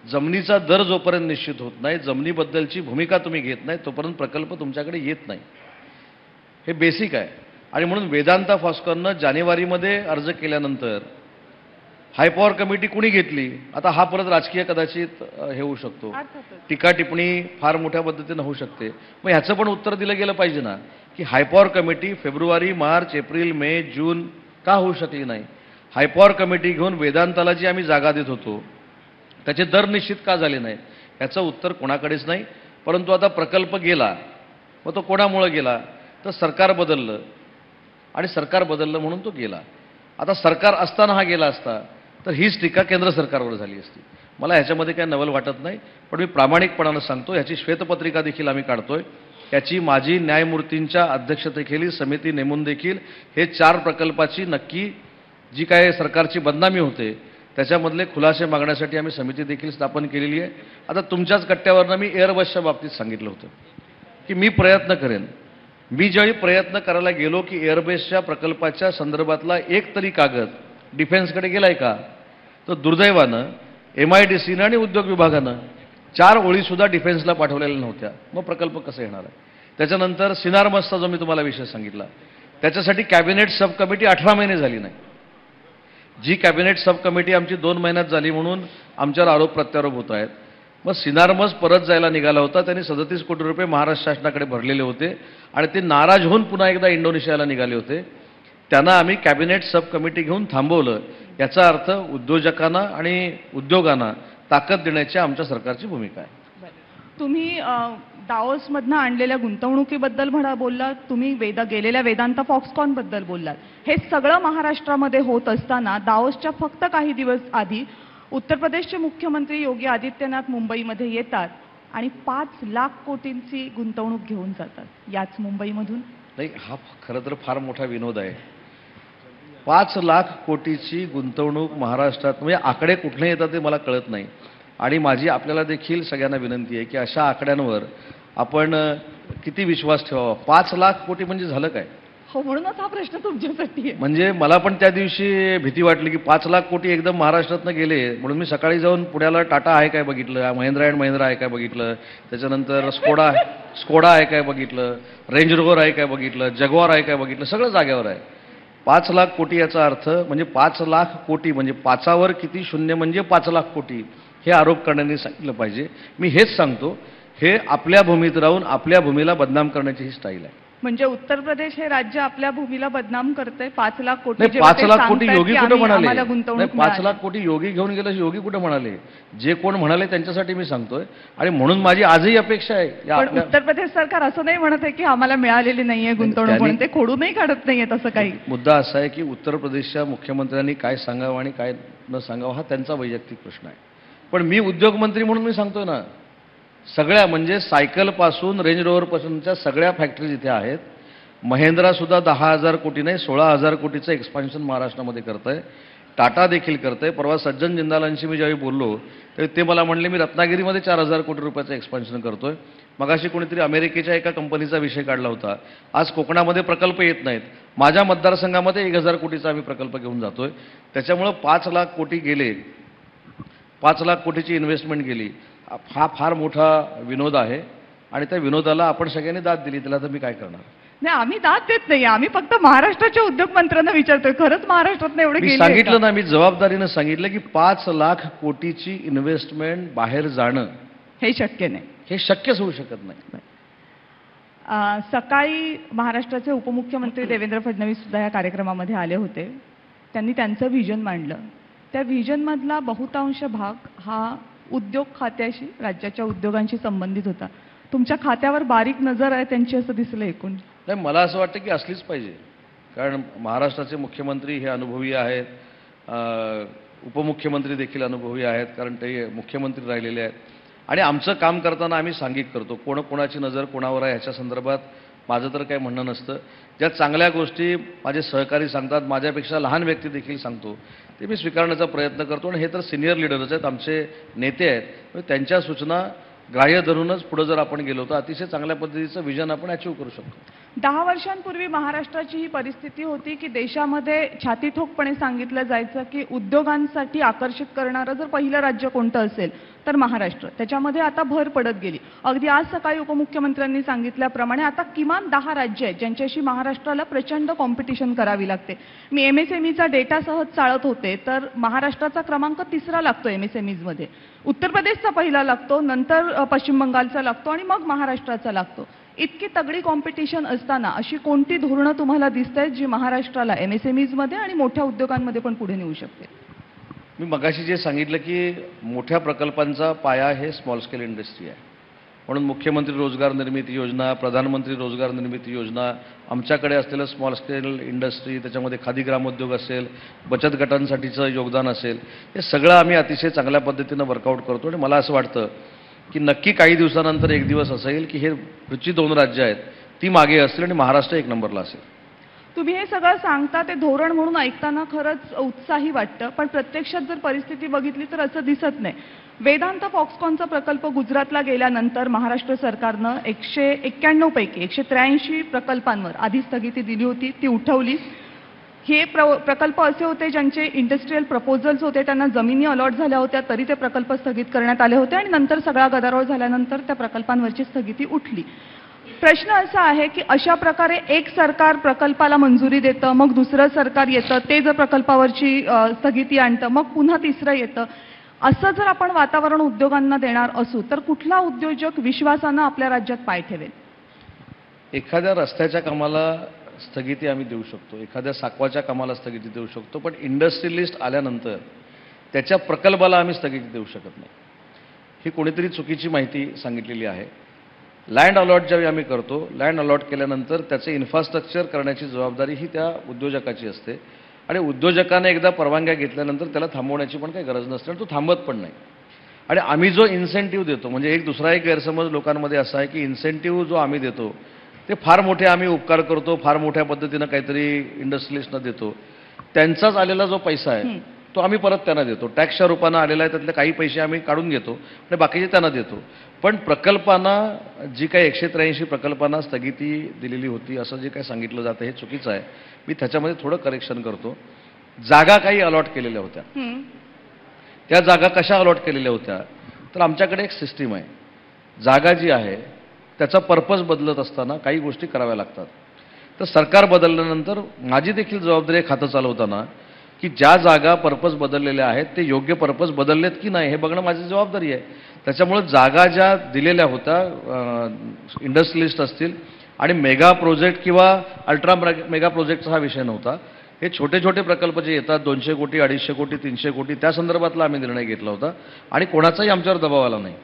जमिनीचा दर जोपर्यंत निश्चित होत नाही, जमिनीबद्दलची भूमिका तुम्ही घेत नाही, तोपर्यंत प्रकल्प तुमच्याकडे येत नाही. हे बेसिक आहे. आणि म्हणून वेदांता फॉक्सकॉननं जानेवारीमध्ये अर्ज केल्यानंतर हायपॉवर कमिटी कुणी घेतली, आता हा परत राजकीय कदाचित हे होऊ शकतो, अर्थातच. टीका टिप्पणी फार मोठ्या पद्धतीनं होऊ शकते. मग ह्याचं पण उत्तर दिलं गेलं पाहिजे ना की high power committee February, March, April, मे, जून का होऊ शकली नाही. हायपॉवर कमिटी घेऊन वेदांताला जी आम्ही जागा देत होतो त्याचे दर निश्चित का झाले नाही, ह्याचं उत्तर कोणाकडेच नाही. परंतु आता प्रकल्प गेला, मग तो कोणामुळं गेला, तर सरकार बदललं आणि सरकार बदललं म्हणून तो गेला. आता सरकार असताना हा गेला असता तर हीच टीका केंद्र सरकारवर झाली असती. मला ह्याच्यामध्ये काही नवल वाटत नाही. पण मी प्रामाणिकपणानं सांगतो, ह्याची श्वेतपत्रिका देखील आम्ही काढतोय. याची माजी न्यायमूर्तींच्या अध्यक्षतेखाली समिती नेमून देखील हे 4 प्रकल्पाची नक्की जी काय सरकारची बदनामी होते त्याच्यामधले खुलासे मागण्यासाठी आम्ही समिती देखील स्थापन केलेली आहे. आता तुमच्याच कट्ट्यावरनं मी एअरबसच्या बाबतीत सांगितलं होतं की मी प्रयत्न करेन. मी ज्यावेळी प्रयत्न करायला गेलो की एअरबेसच्या प्रकल्पाच्या संदर्भातला एक तरी कागद डिफेन्सकडे गेलाय का, तर दुर्दैवानं MIDCनं आणि उद्योग विभागानं 4 ओळीसुद्धा डिफेन्सला पाठवलेल्या नव्हत्या. मग प्रकल्प कसं येणार आहे. त्याच्यानंतर सिनारमसचा जो मी तुम्हाला विषय सांगितला त्याच्यासाठी कॅबिनेट सब कमिटी 18 महिने झाली नाही. जी कॅबिनेट सब कमिटी आमची 2 महिन्यात झाली म्हणून आमच्यावर आरोप प्रत्यारोप होत आहेत. मग सिनारमस परत जायला निघाला होता, त्यांनी 37 कोटी रुपये महाराष्ट्र शासनाकडे भरलेले होते आणि ते नाराज होऊन पुन्हा एकदा इंडोनेशियाला निघाले होते. त्यांना आम्ही कॅबिनेट सब कमिटी घेऊन थांबवलं. याचा अर्थ उद्योजकांना आणि उद्योगांना ताकद देण्याची आमच्या सरकारची भूमिका आहे. तुम्ही दाओसमधनं आणलेल्या गुंतवणुकीबद्दल बोललात, तुम्ही गेलेल्या वेदांता फॉक्सकॉनबद्दल बोललात. हे सगळं महाराष्ट्रामध्ये होत असताना दाओसच्या फक्त काही दिवस आधी उत्तर प्रदेशचे मुख्यमंत्री योगी आदित्यनाथ मुंबईमध्ये येतात आणि 5 लाख कोटींची गुंतवणूक घेऊन जातात याच मुंबईमधून. नाही, हा खरं तर फार मोठा विनोद आहे. 5 लाख कोटीची गुंतवणूक महाराष्ट्रात, म्हणजे आकडे कुठले येतात ते मला कळत नाही. आणि माझी आपल्याला देखील सगळ्यांना विनंती आहे की अशा आकड्यांवर आपण किती विश्वास ठेवावा. 5 लाख कोटी म्हणजे झालं काय. हो, म्हणूनच हा प्रश्न तुमच्यासाठी आहे. म्हणजे मला पण त्या दिवशी भीती वाटली की 5 लाख कोटी एकदम महाराष्ट्रातनं गेले. म्हणून मी सकाळी जाऊन पुण्याला टाटा आहे काय बघितलं, महिंद्रा अँड महिंद्रा आहे काय बघितलं, त्याच्यानंतर स्कोडा आहे काय बघितलं, रेंज रोव्हर आहे काय बघितलं, जगवार आहे काय बघितलं, सगळं जागेवर आहे. 5 लाख कोटी याचा अर्थ म्हणजे 5 लाख कोटी म्हणजे 5वर किती शून्य म्हणजे 5 लाख कोटी हे आरोप करण्याने सांगितलं पाहिजे. मी हेच सांगतो, हे आपल्या भूमीत राहून आपल्या भूमीला बदनाम करण्याची ही स्टाईल आहे. म्हणजे उत्तर प्रदेश हे राज्य आपल्या भूमीला बदनाम करते. 5 लाख कोटी, नाही, 5 लाख कोटी योगी कुठे म्हणाले. नाही, गुंतवणूक 5 लाख कोटी योगी घेऊन गेलं योगी कुठे म्हणाले. जे कोण म्हणाले त्यांच्यासाठी मी सांगतोय. आणि म्हणून माझी आजही अपेक्षा आहे पण उत्तर प्रदेश सरकार असं नाही म्हणत आहे की आम्हाला मिळालेली नाहीये गुंतवणूक म्हणून, ते खोडूनही काढत नाहीये तसं काही. मुद्दा असा आहे की उत्तर प्रदेशच्या मुख्यमंत्र्यांनी काय सांगावं आणि काय न सांगावं हा त्यांचा वैयक्तिक प्रश्न आहे. पण मी उद्योगमंत्री म्हणून मी सांगतोय ना, सगळ्या म्हणजे सायकलपासून रेंज रोव्हरपासूनच्या सगळ्या फॅक्टरीज इथे आहेत. महिंद्रा सुद्धा 10,000 कोटी नाही 16,000 कोटीचं एक्सपान्शन महाराष्ट्रामध्ये करत आहे. टाटा देखील करत आहे. परवा सज्जन जिंदालांशी मी ज्यावेळी बोललो त्यावेळी ते मला म्हणले मी रत्नागिरीमध्ये 4,000 कोटी रुपयाचं एक्सपान्शन करतोय. मगाशी कोणीतरी अमेरिकेच्या एका कंपनीचा विषय काढला होता. आज कोकणामध्ये प्रकल्प येत नाहीत. माझ्या मतदारसंघामध्ये 1,000 कोटीचा आम्ही प्रकल्प घेऊन जातोय. त्याच्यामुळं 5 लाख कोटी गेले, 5 लाख कोटीची इन्व्हेस्टमेंट गेली. हा फार मोठा विनोद आहे आणि त्या विनोदाला आपण सगळ्यांनी दाद दिली, त्याला तर मी काय करणार. नाही, आम्ही दाद देत नाही, आम्ही फक्त महाराष्ट्राच्या उद्योगमंत्र्यांना विचारतोय. खरंच महाराष्ट्रात एवढे मी गेले सांगितलं ना, मी जबाबदारीनं सांगितलं की 5 लाख कोटीची इन्व्हेस्टमेंट बाहेर जाणं हे शक्य नाही. हे शक्यच होऊ शकत नाही. सकाळी महाराष्ट्राचे उपमुख्यमंत्री देवेंद्र फडणवीस सुद्धा या कार्यक्रमामध्ये आले होते. त्यांनी त्यांचं व्हिजन मांडलं. त्या व्हिजनमधला बहुतांश भाग हा उद्योग खात्याशी, राज्याच्या उद्योगांशी संबंधित होता. तुमच्या खात्यावर बारीक नजर आहे त्यांची असं दिसलं एकूण. नाही, मला असं वाटतं की असलीच पाहिजे, कारण महाराष्ट्राचे मुख्यमंत्री हे अनुभवी आहेत, उपमुख्यमंत्री देखील अनुभवी आहेत, कारण ते मुख्यमंत्री राहिलेले आहेत. आणि आमचं काम करताना आम्ही सांघिक करतो. कोणाची नजर कोणावर आहे ह्याच्या संदर्भात माझं तर काही म्हणणं नसतं. ज्या चांगल्या गोष्टी माझे सहकारी सांगतात, माझ्यापेक्षा लहान व्यक्ती देखील सांगतो, ते मी स्वीकारण्याचा प्रयत्न करतो. आणि हे तर सिनियर लीडर्स आहेत, आमचे नेते आहेत, त्यांच्या सूचना ग्राह्य धरूनच पुढे जर आपण गेलो तर अतिशय चांगल्या पद्धतीचं विजन आपण अचीव करू शकतो. 10 वर्षांपूर्वी महाराष्ट्राची ही परिस्थिती होती की देशामध्ये छातीठोकपणे सांगितलं जायचं की उद्योगांसाठी आकर्षित करणारं जर पहिलं राज्य कोणतं असेल तर महाराष्ट्र. त्याच्यामध्ये आता भर पडत गेली. अगदी आज सकाळी उपमुख्यमंत्र्यांनी सांगितल्याप्रमाणे आता किमान 10 राज्य आहेत ज्यांच्याशी महाराष्ट्राला प्रचंड कॉम्पिटिशन करावी लागते. मी MSMEचा डेटा सहज चाळत होते तर महाराष्ट्राचा क्रमांक 3रा लागतो MSMEजमध्ये. उत्तर प्रदेशचा पहिला लागतो, नंतर पश्चिम बंगालचा लागतो आणि मग महाराष्ट्राचा लागतो. इतकी तगडी कॉम्पिटिशन असताना अशी कोणती धोरणं तुम्हाला दिसत आहेत जी महाराष्ट्राला MSMEजमध्ये आणि मोठ्या उद्योगांमध्ये पण पुढे नेऊ शकते? मी मगाशी जे सांगितलं की मोठ्या प्रकल्पांचा पाया हे स्मॉल स्केल इंडस्ट्री आहे. म्हणून मुख्यमंत्री रोजगार निर्मिती योजना, प्रधानमंत्री रोजगार निर्मिती योजना, आमच्याकडे असलेलं स्मॉल स्केल इंडस्ट्री, त्याच्यामध्ये खादी ग्रामोद्योग असेल, बचत गटांसाठीचं योगदान असेल, हे सगळं आम्ही अतिशय चांगल्या पद्धतीनं वर्कआउट करतो. आणि मला असं वाटतं की नक्की काही दिवसानंतर एक दिवस असा येईल की हे पुढची 2 राज्य आहेत ती मागे असतील आणि महाराष्ट्र 1 नंबरला असेल. तुम्ही हे सगळं सांगता ते धोरण म्हणून ऐकताना खरंच उत्साही वाटतं, पण प्रत्यक्षात जर परिस्थिती बघितली तर असं दिसत नाही. वेदांत फॉक्सकॉनचा प्रकल्प गुजरातला गेल्यानंतर महाराष्ट्र सरकारनं 191 पैकी 183 प्रकल्पांवर आधी स्थगिती दिली होती, ती उठवली. हे प्रकल्प असे होते ज्यांचे इंडस्ट्रियल प्रपोजल्स होते, त्यांना जमिनी अलॉट झाल्या होत्या तरी ते प्रकल्प स्थगित करण्यात आले होते आणि नंतर सगळा गदारोळ झाल्यानंतर त्या प्रकल्पांवरची स्थगिती उठली. प्रश्न असा आहे की अशा प्रकारे एक सरकार प्रकल्पाला मंजुरी देतं, मग दुसरं सरकार येतं, ते जर प्रकल्पावरची स्थगिती आणतं, मग पुन्हा तिसरं येतं. असं जर आपण वातावरण उद्योगांना देणार असू तर कुठला उद्योजक विश्वासानं आपल्या राज्यात पाय ठेवेल? एखाद्या रस्त्याच्या कामाला स्थगिती आम्ही देऊ शकतो, एखाद्या साकवाच्या कामाला स्थगिती देऊ शकतो, पण इंडस्ट्रियलिस्ट आल्यानंतर त्याच्या प्रकल्पाला आम्ही स्थगिती देऊ शकत नाही. ही कोणीतरी चुकीची माहिती सांगितलेली आहे. लँड अलॉट ज्यावेळी आम्ही करतो, लँड अलॉट केल्यानंतर त्याचे इन्फ्रास्ट्रक्चर करण्याची जबाबदारी ही त्या उद्योजकाची असते. आणि उद्योजकाने एकदा परवानग्या घेतल्यानंतर त्याला थांबवण्याची पण काही गरज नसते आणि तो थांबत पण नाही. आणि आम्ही जो इन्सेंटिव्ह देतो, म्हणजे दुसरा एक गैरसमज लोकांमध्ये असा आहे की इन्सेंटिव्ह जो आम्ही देतो ते फार मोठे आम्ही उपकार करतो, फार मोठ्या पद्धतीनं काहीतरी इंडस्ट्रियलिस्टना देतो. त्यांचाच आलेला जो पैसा आहे तो आम्ही परत त्यांना देतो. टॅक्सच्या रूपानं आलेला आहे, त्यातले काही पैसे आम्ही काढून घेतो आणि बाकीचे त्यांना देतो. पण प्रकल्पांना जी काही 183 प्रकल्पांना स्थगिती दिलेली होती असं जे काही सांगितलं जातं हे चुकीचं आहे. मी त्याच्यामध्ये थोडं करेक्शन करतो. जागा काही अलॉट केलेल्या होत्या. त्या जागा कशा अलॉट केलेल्या होत्या तर आमच्याकडे एक सिस्टीम आहे. जागा जी आहे त्याचा पर्पज बदलत असताना काही गोष्टी कराव्या लागतात. तर सरकार बदलल्यानंतर माझी देखील जबाबदारी आहे खातं चालवताना की ज्या जागा पर्पज बदललेल्या आहेत ते योग्य पर्पज बदललेत की नाही हे बघणं माझी जबाबदारी आहे. त्याच्यामुळे जागा ज्या दिलेल्या होत्या इंडस्ट्रियलिस्ट असतील आणि मेगा प्रोजेक्ट किंवा अल्ट्रा मेगा प्रोजेक्टचा हा विषय नव्हता. हे छोटे छोटे प्रकल्प जे येतात 200 कोटी 250 कोटी 300 कोटी त्या संदर्भातला आम्ही निर्णय घेतला होता आणि कोणाचाही आमच्यावर दबाव आला नाही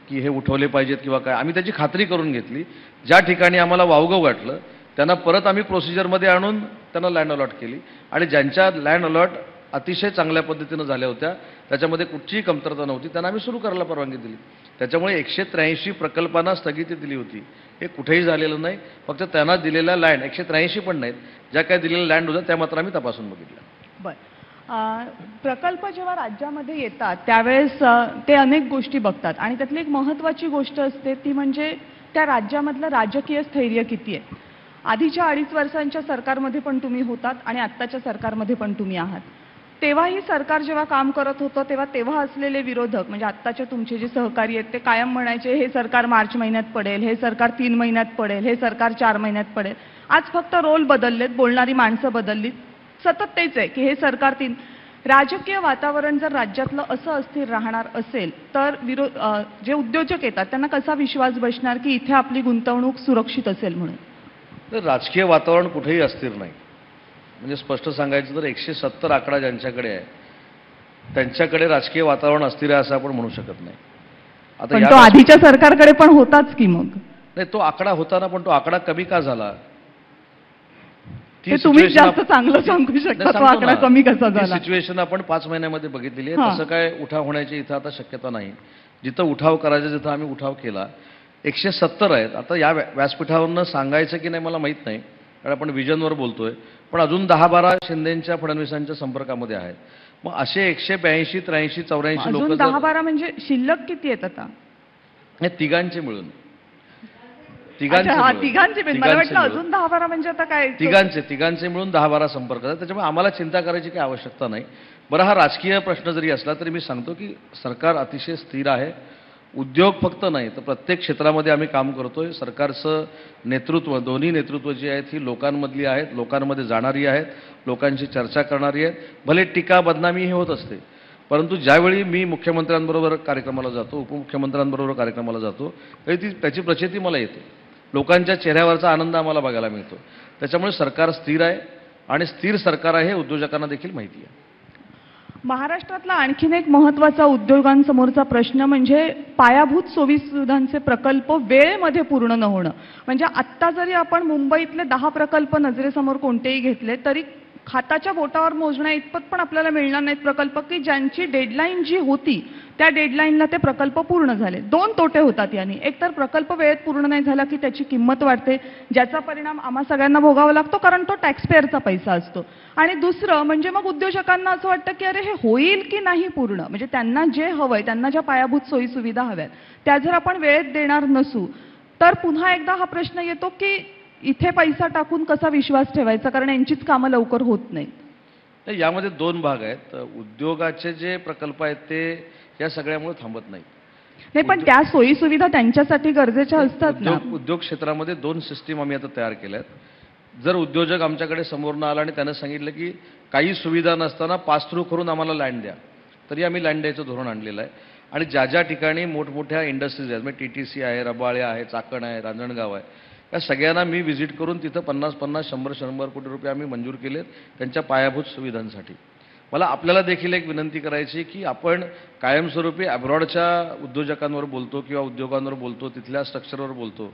की हे उठवले पाहिजेत किंवा काय. आम्ही त्याची खात्री करून घेतली. ज्या ठिकाणी आम्हाला वावगं वाटलं त्यांना परत आम्ही प्रोसिजरमध्ये आणून त्यांना लँड अलॉट केली आणि ज्यांच्या लँड अलॉट अतिशय चांगल्या पद्धतीनं झाल्या होत्या त्याच्यामध्ये कुठचीही कमतरता नव्हती त्यांना आम्ही सुरू करायला परवानगी दिली. त्याच्यामुळे 183 प्रकल्पांना स्थगिती दिली होती हे कुठेही झालेलं नाही. फक्त त्यांना दिलेल्या लँड 183 पण नाहीत, ज्या काय दिलेल्या लँड होत्या त्या मात्र आम्ही तपासून बघितल्या. बरं, प्रकल्प जेव्हा राज्यामध्ये येतात त्यावेळेस ते अनेक गोष्टी बघतात आणि त्यातली एक महत्त्वाची गोष्ट असते ती म्हणजे त्या राज्यामधलं राजकीय स्थैर्य किती आहे. आधीच्या 2.5 वर्षांच्या सरकारमध्ये पण तुम्ही होतात आणि आत्ताच्या सरकारमध्ये पण तुम्ही आहात. तेव्हाही सरकार जेव्हा काम करत होतं तेव्हा असलेले विरोधक म्हणजे आत्ताचे तुमचे जे सहकारी आहेत ते कायम म्हणायचे हे सरकार मार्च महिन्यात पडेल, हे सरकार 3 महिन्यात पडेल, हे सरकार 4 महिन्यात पडेल. आज फक्त रोल बदललेत, बोलणारी माणसं बदललीत, सतत तेच आहे की हे सरकार राजकीय वातावरण जर राज्यातलं असं अस्थिर राहणार असेल तर जे उद्योजक येतात त्यांना कसा विश्वास बसणार की इथे आपली गुंतवणूक सुरक्षित असेल म्हणून? तर राजकीय वातावरण कुठेही अस्थिर नाही. म्हणजे स्पष्ट सांगायचं तर 170 आकडा ज्यांच्याकडे आहे त्यांच्याकडे राजकीय वातावरण अस्थिर आहे असं आपण म्हणू शकत नाही. पण तो आधीच्या सरकारकडे पण होताच की मग? नाही, तो आकडा होता ना, पण तो आकडा कमी का झाला? ते तुम्हीच जास्त चांगलं सांगू शकता तो आकडा कमी कसा झाला. सिच्युएशन आपण 5 महिन्यामध्ये बघितलेली आहे. तसं काय उठाव होण्याची इथं आता शक्यता नाही. जिथं उठाव करायचं जिथं आम्ही उठाव केला 170 आहेत. आता या व्यासपीठावरनं सांगायचं की नाही मला माहीत नाही, कारण आपण विजनवर बोलतोय, पण अजून 10-12 शिंदेंच्या फडणवीसांच्या संपर्कामध्ये आहेत. मग असे 182, 83, 84 लोक. अजून 10-12 म्हणजे शिल्लक किती आहेत आता? हे तिघांचे मिळून तिघांचे मला वाटलं अजून 10-12 म्हणजे आता काय? तिघांचे मिळून 10-12 संपर्क आहेत. त्याच्यामुळे आम्हाला चिंता करायची काही आवश्यकता नाही. बरं, हा राजकीय प्रश्न जरी असला तरी मी सांगतो की सरकार अतिशय स्थिर आहे. उद्योग फक्त नाही तर प्रत्येक क्षेत्रामध्ये आम्ही काम करतोय. सरकारचं नेतृत्व, दोन्ही नेतृत्व जी आहेत ही लोकांमधली आहेत, लोकांमध्ये जाणारी आहेत, लोकांची चर्चा करणारी आहेत. भले टीका बदनामी ही होत असते, परंतु ज्यावेळी मी मुख्यमंत्र्यांबरोबर कार्यक्रमाला जातो, उपमुख्यमंत्र्यांबरोबर कार्यक्रमाला जातो तरी त्याची प्रचिती मला येते. लोकांच्या चेहऱ्यावरचा आनंद आम्हाला बघायला मिळतो. त्याच्यामुळे सरकार स्थिर आहे आणि स्थिर सरकार आहे हे उद्योजकांना देखील माहिती आहे. महाराष्ट्रातला आणखीन एक महत्त्वाचा उद्योगांसमोरचा प्रश्न म्हणजे पायाभूत सोयीसुविधांचे प्रकल्प वेळेमध्ये पूर्ण न होणं. म्हणजे आत्ता जरी आपण मुंबईतले 10 प्रकल्प नजरेसमोर कोणतेही घेतले तरी हाताच्या बोटावर मोजण्या इतपत पण आपल्याला मिळणार नाहीत प्रकल्प की ज्यांची डेडलाईन जी होती त्या डेडलाईनला ते प्रकल्प पूर्ण झाले. 2 तोटे होतात यांनी. एक तर प्रकल्प वेळेत पूर्ण नाही झाला की त्याची किंमत वाढते, ज्याचा परिणाम आम्हा सगळ्यांना भोगावा लागतो कारण तो टॅक्सपेअरचा पैसा असतो. आणि दुसरं म्हणजे मग उद्योजकांना असं वाटतं की अरे हे होईल की नाही पूर्ण, म्हणजे त्यांना जे हवंय, त्यांना ज्या पायाभूत सोयी सुविधा हव्यात त्या जर आपण वेळेत देणार नसू तर पुन्हा एकदा हा प्रश्न येतो की इथे पैसा टाकून कसा विश्वास ठेवायचा, कारण यांचीच कामं लवकर होत नाहीत. यामध्ये 2 भाग आहेत. उद्योगाचे जे प्रकल्प आहेत ते या सगळ्यामुळे थांबत नाही, पण त्या सोयी सुविधा त्यांच्यासाठी गरजेच्या असतात ना. उद्योग क्षेत्रामध्ये 2 सिस्टीम आम्ही आता तयार केल्या आहेत. जर उद्योजक आमच्याकडे समोरनं आला आणि त्यानं सांगितलं की काही सुविधा नसताना पास थ्रू करून आम्हाला लँड द्या, तरी आम्ही लँड द्यायचं धोरण आणलेलं आहे. आणि ज्या ज्या ठिकाणी मोठमोठ्या इंडस्ट्रीज आहेत, म्हणजे TTC आहे, रबाळे आहे, चाकण आहे, रांजणगाव आहे, या सगळ्यांना मी व्हिजिट करून तिथं 50-50, 100-100 कोटी रुपये आम्ही मंजूर केलेत त्यांच्या पायाभूत सुविधांसाठी. मला आपल्याला देखील एक विनंती करायची की आपण कायमस्वरूपी अब्रॉडच्या उद्योजकांवर बोलतो किंवा उद्योगांवर बोलतो, तिथल्या स्ट्रक्चरवर बोलतो.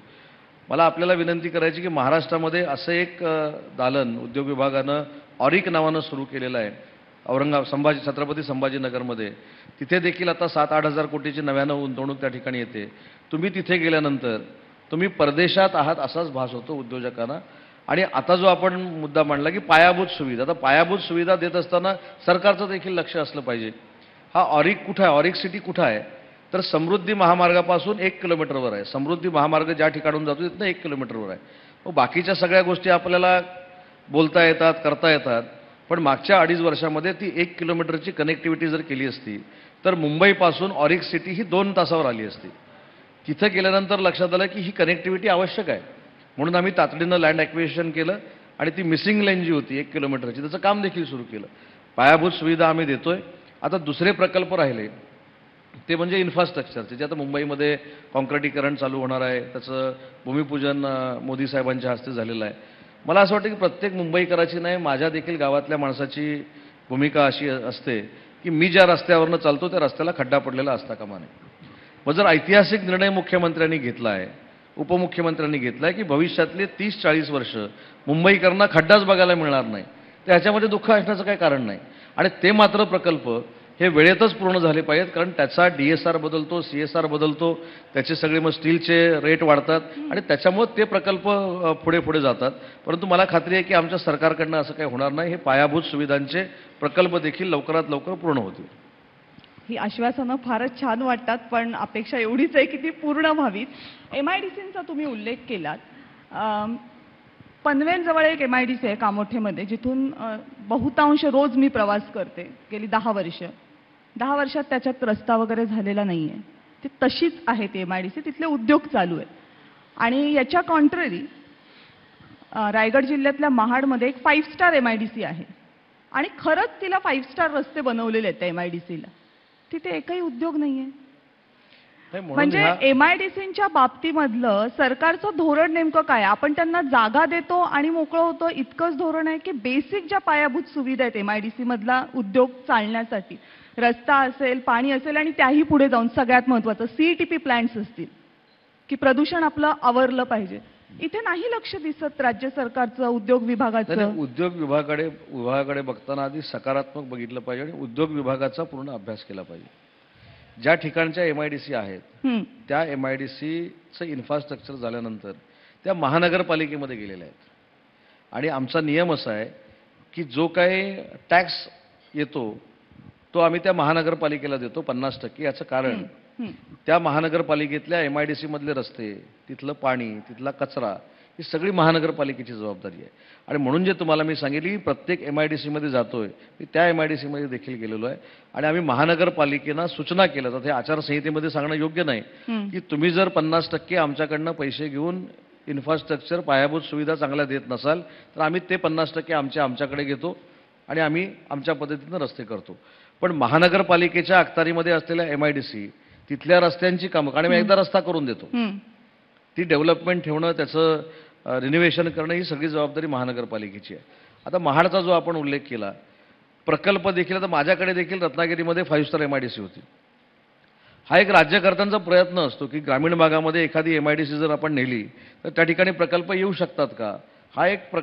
मला आपल्याला विनंती करायची की महाराष्ट्रामध्ये असं एक दालन उद्योग विभागानं ऑरिक नावानं सुरू केलेलं आहे छत्रपती संभाजीनगरमध्ये. तिथे देखील आता 7-8 हजार कोटीची नव्यानं गुंतवणूक त्या ठिकाणी येते. तुम्ही तिथे गेल्यानंतर तुम्ही परदेशात आहात असाच भास होतो उद्योजकांना. आणि आता जो आपण मुद्दा मांडला की पायाभूत सुविधा, आता पायाभूत सुविधा देत असताना सरकारचं देखील लक्ष असलं पाहिजे. हा ऑरिक कुठं आहे, ऑरिक सिटी कुठं आहे, तर समृद्धी महामार्गापासून 1 किलोमीटरवर आहे. समृद्धी महामार्ग ज्या ठिकाणून जातो तिथनं 1 किलोमीटरवर आहे. मग बाकीच्या सगळ्या गोष्टी आपल्याला बोलता येतात, करता येतात, पण मागच्या 2.5 वर्षामध्ये ती 1 किलोमीटरची कनेक्टिव्हिटी जर केली असती तर मुंबईपासून ऑरिक सिटी ही 2 तासावर आली असती. तिथं गेल्यानंतर लक्षात आलं की ही कनेक्टिव्हिटी आवश्यक आहे, म्हणून आम्ही तातडीनं लँड ॲक्विजिशन केलं आणि ती मिसिंग लाईन जी होती 1 किलोमीटरची त्याचं काम देखील सुरू केलं. पायाभूत सुविधा आम्ही देतोय. आता दुसरे प्रकल्प राहिले ते म्हणजे इन्फ्रास्ट्रक्चरचे, जे आता मुंबईमध्ये कॉन्क्रिटीकरण चालू होणार आहे, त्याचं भूमिपूजन मोदी साहेबांच्या हस्ते झालेलं आहे. मला असं वाटतं की प्रत्येक मुंबईकराची नाही, माझ्या देखील गावातल्या माणसाची भूमिका अशी असते की मी ज्या रस्त्यावरनं चालतो त्या रस्त्याला खड्डा पडलेला असता कामा नये. मग जर ऐतिहासिक निर्णय मुख्यमंत्र्यांनी घेतला आहे, उपमुख्यमंत्र्यांनी घेतला आहे की भविष्यातले 30-40 वर्ष मुंबईकरांना खड्डाच बघायला मिळणार नाही, तर ह्याच्यामध्ये दुःख असण्याचं काही कारण नाही. आणि ते मात्र प्रकल्प हे वेळेतच पूर्ण झाले पाहिजेत, कारण त्याचा DSR बदलतो, CSR बदलतो, त्याचे सगळे मग स्टीलचे रेट वाढतात आणि त्याच्यामुळे ते प्रकल्प पुढे पुढे जातात. परंतु मला खात्री आहे की आमच्या सरकारकडनं असं काही होणार नाही. हे पायाभूत सुविधांचे प्रकल्प देखील लवकरात लवकर पूर्ण होतील. ही आश्वासनं फारच छान वाटतात, पण अपेक्षा एवढीच आहे की ती पूर्ण व्हावीत. MIDCचा तुम्ही उल्लेख केलात. पनवेलजवळ एक MIDC आहे कामोठेमध्ये, जिथून बहुतांश रोज मी प्रवास करते गेली 10 वर्ष. 10 वर्षात त्याच्यात रस्ता वगैरे झालेला नाहीये. ती तशीच आहे ती MIDC, तिथले उद्योग चालू आहेत. आणि याच्या कॉन्ट्ररी रायगड जिल्ह्यातल्या महाडमध्ये एक 5 स्टार MIDC आहे आणि खरंच तिला 5 स्टार रस्ते बनवलेले आहेत त्या MIDCला. तिथे एकही उद्योग नाहीये. म्हणजे MIDCच्या बाबतीमधलं सरकारचं धोरण नेमकं काय? आपण त्यांना जागा देतो आणि मोकळं होतो इतकंच धोरण आहे की बेसिक ज्या पायाभूत सुविधा आहेत MIDC मधला उद्योग चालण्यासाठी, रस्ता असेल, पाणी असेल आणि त्याही पुढे जाऊन सगळ्यात महत्त्वाचं CETP प्लांट्स असतील की प्रदूषण आपलं आवरलं पाहिजे, इथे नाही लक्ष दिसत राज्य सरकारचं, उद्योग विभागाचं. उद्योग विभागाकडे बघताना आधी सकारात्मक बघितलं पाहिजे आणि उद्योग विभागाचा पूर्ण अभ्यास केला पाहिजे. ज्या ठिकाणच्या MIDC आहेत त्या MIDCचं इन्फ्रास्ट्रक्चर झाल्यानंतर त्या महानगरपालिकेमध्ये गेलेल्या आहेत. आणि आमचा नियम असा आहे की जो काही टॅक्स येतो तो आम्ही त्या महानगरपालिकेला देतो 50%. याचं कारण त्या महानगरपालिकेतल्या MIDC मधले रस्ते, तिथलं पाणी, तिथला कचरा ही सगळी महानगरपालिकेची जबाबदारी आहे. आणि म्हणून जे तुम्हाला मी सांगितली, प्रत्येक MIDC मध्ये जातोय, मी त्या MIDC मध्ये देखील गेलेलो आहे आणि आम्ही महानगरपालिकेला सूचना केल्या. तर हे आचारसंहितेमध्ये सांगणं योग्य नाही की तुम्ही जर 50% आमच्याकडनं पैसे घेऊन इन्फ्रास्ट्रक्चर, पायाभूत सुविधा चांगल्या देत नसाल तर आम्ही ते 50% आमच्याकडे घेतो आणि आम्ही आमच्या पद्धतीनं रस्ते करतो. पण महानगरपालिकेच्या अखत्यारीमध्ये असलेल्या MIDC तिथल्या रस्त्यांची कामं, आणि मी एकदा रस्ता करून देतो, ती डेव्हलपमेंट ठेवणं, त्याचं रिनोव्हेशन करणं ही सगळी जबाबदारी महानगरपालिकेची आहे. आता महाडचा जो आपण उल्लेख केला, प्रकल्प देखील, आता माझ्याकडे देखील रत्नागिरीमध्ये 5 स्टार MIDC होती. हा एक राज्यकर्त्यांचा प्रयत्न असतो की ग्रामीण भागामध्ये एखादी MIDC जर आपण नेली तर त्या ठिकाणी प्रकल्प येऊ शकतात का, हा एक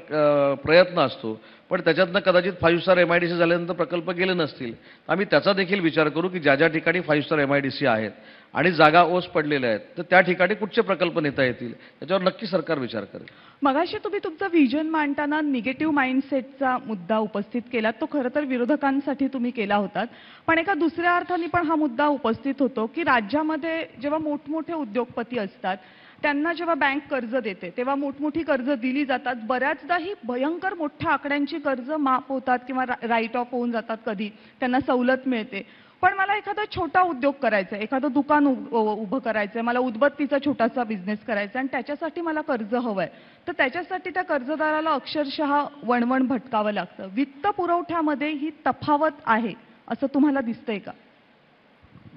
प्रयत्न असतो. पण त्याच्यातनं कदाचित 5 स्टार MIDC झाल्यानंतर प्रकल्प गेले नसतील, आम्ही त्याचा देखील विचार करू की ज्या ज्या ठिकाणी 5 स्टार MIDC आहेत आणि जागा ओस पडलेल्या आहेत तर त्या ठिकाणी कुठचे प्रकल्प नेता येतील त्याच्यावर नक्की सरकार विचार करेल. मगाशी तुम्ही तुमचं व्हिजन मांडताना निगेटिव्ह माइंडसेटचा मुद्दा उपस्थित केला. तो खरं तर विरोधकांसाठी तुम्ही केला होतात, पण एका दुसऱ्या अर्थाने पण हा मुद्दा उपस्थित होतो की राज्यामध्ये जेव्हा मोठमोठे उद्योगपती असतात त्यांना जेव्हा बँक कर्ज देते तेव्हा मोठमोठी कर्ज दिली जातात. बऱ्याचदा ही भयंकर मोठ्या आकड्यांची कर्ज माफ होतात किंवा राईट ऑफ होऊन जातात, कधी त्यांना सवलत मिळते. पण मला एखादा छोटा उद्योग करायचा आहे, एखादं दुकान उभं करायचं आहे, मला उदबत्तीचा छोटासा बिझनेस करायचा आणि त्याच्यासाठी मला कर्ज हवं आहे, तर त्याच्यासाठी त्या कर्जदाराला अक्षरशः वणवण भटकावं लागतं. वित्त पुरवठ्यामध्ये ही तफावत आहे असं तुम्हाला दिसतंय का?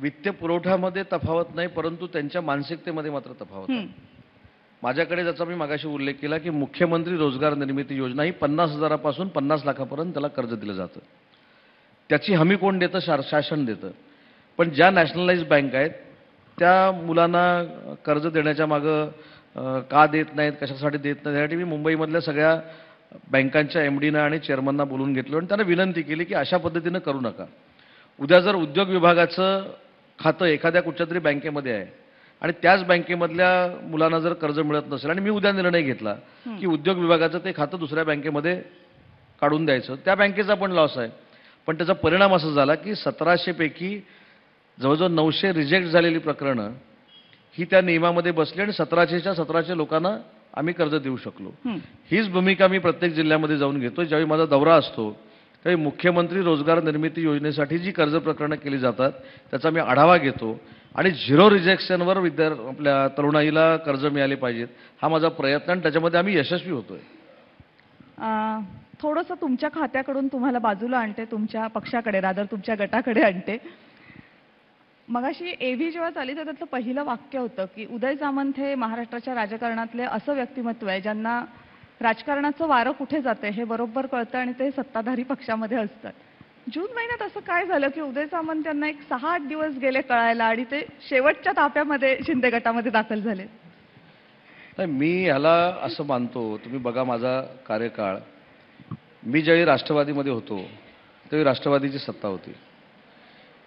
वित्त पुरवठ्यामध्ये तफावत नाही, परंतु त्यांच्या मानसिकतेमध्ये मात्र तफावत आहे. माझ्याकडे ज्याचा मी मागाशी उल्लेख केला की मुख्यमंत्री रोजगार निर्मिती योजना ही 50,000पासून 50 लाखापर्यंत त्याला कर्ज दिलं जातं. त्याची हमी कोण देतं? शासन देतं. पण ज्या नॅशनलाइज बँक आहेत त्या मुलांना कर्ज देण्याच्या मागं का देत नाहीत, कशासाठी देत नाहीत, यासाठी मी मुंबईमधल्या सगळ्या बँकांच्या MDना आणि चेअरमनना बोलून घेतलं आणि त्यांना विनंती केली की अशा पद्धतीनं करू नका. उद्या जर उद्योग विभागाचं खातं एखाद्या कुठच्या तरी बँकेमध्ये आहे आणि त्याच बँकेमधल्या मुलांना जर कर्ज मिळत नसेल आणि मी उद्या निर्णय घेतला की उद्योग विभागाचं ते खातं दुसऱ्या बँकेमध्ये काढून द्यायचं, त्या बँकेचा पण लॉस आहे. पण त्याचा परिणाम असा झाला की 1700 पैकी जवळजवळ 900 रिजेक्ट झालेली प्रकरणं ही त्या नियमामध्ये बसली आणि 1700च्या 1700 लोकांना आम्ही कर्ज देऊ शकलो. हीच भूमिका मी प्रत्येक जिल्ह्यामध्ये जाऊन घेतो. ज्यावेळी माझा दौरा असतो त्यावेळी मुख्यमंत्री रोजगार निर्मिती योजनेसाठी जी कर्ज प्रकरणं केली जातात त्याचा मी आढावा घेतो आणि 0 रिजेक्शनवर आपल्या तरुणाईला कर्ज मिळाले पाहिजेत, हा माझा प्रयत्न आणि त्याच्यामध्ये आम्ही यशस्वी होतोय. थोडंसं तुमच्या खात्याकडून तुम्हाला बाजूला आणते, तुमच्या पक्षाकडे, रादर तुमच्या गटाकडे आणते. मगाशी AV जेव्हा चालली तर त्यातलं पहिलं वाक्य होतं की उदय सामंत हे महाराष्ट्राच्या राजकारणातले असं व्यक्तिमत्व आहे ज्यांना राजकारणाचं वारं कुठे जाते हे बरोबर कळतं आणि ते सत्ताधारी पक्षामध्ये असतात. जून महिन्यात असं काय झालं की उदय सामंत यांना एक 6-8 दिवस गेले कळायला आणि ते शेवटच्या ताप्यामध्ये शिंदे गटामध्ये दाखल झाले? मी ह्याला असं मानतो, तुम्ही बघा माझा कार्यकाळ, मी ज्यावेळी राष्ट्रवादीमध्ये होतो त्यावेळी राष्ट्रवादीची सत्ता होती.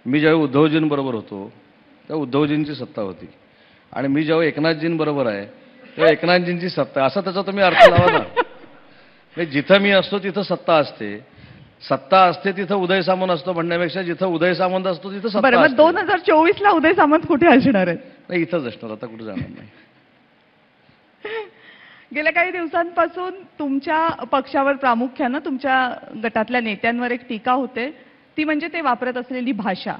मी ज्यावेळी उद्धवजींबरोबर होतो तेव्हा उद्धवजींची सत्ता होती आणि मी जेव्हा एकनाथजींबरोबर आहे तेव्हा एकनाथजींची सत्ता. असा त्याचा तुम्ही अर्थ लावा ना. जिथं मी असतो तिथं सत्ता असते, सत्ता असते तिथं उदय सामंत असतो म्हणण्यापेक्षा जिथं उदय सामंत असतो तिथं सत्ता असते. 2024 ला उदय सामंत कुठे असणार आहेत? नाही, इथंच असणार, आता कुठे जाणार नाही. गेल्या काही दिवसांपासून तुमच्या पक्षावर प्रामुख्यानं तुमच्या गटातल्या नेत्यांवर एक टीका होते, ती म्हणजे ते वापरत असलेली भाषा.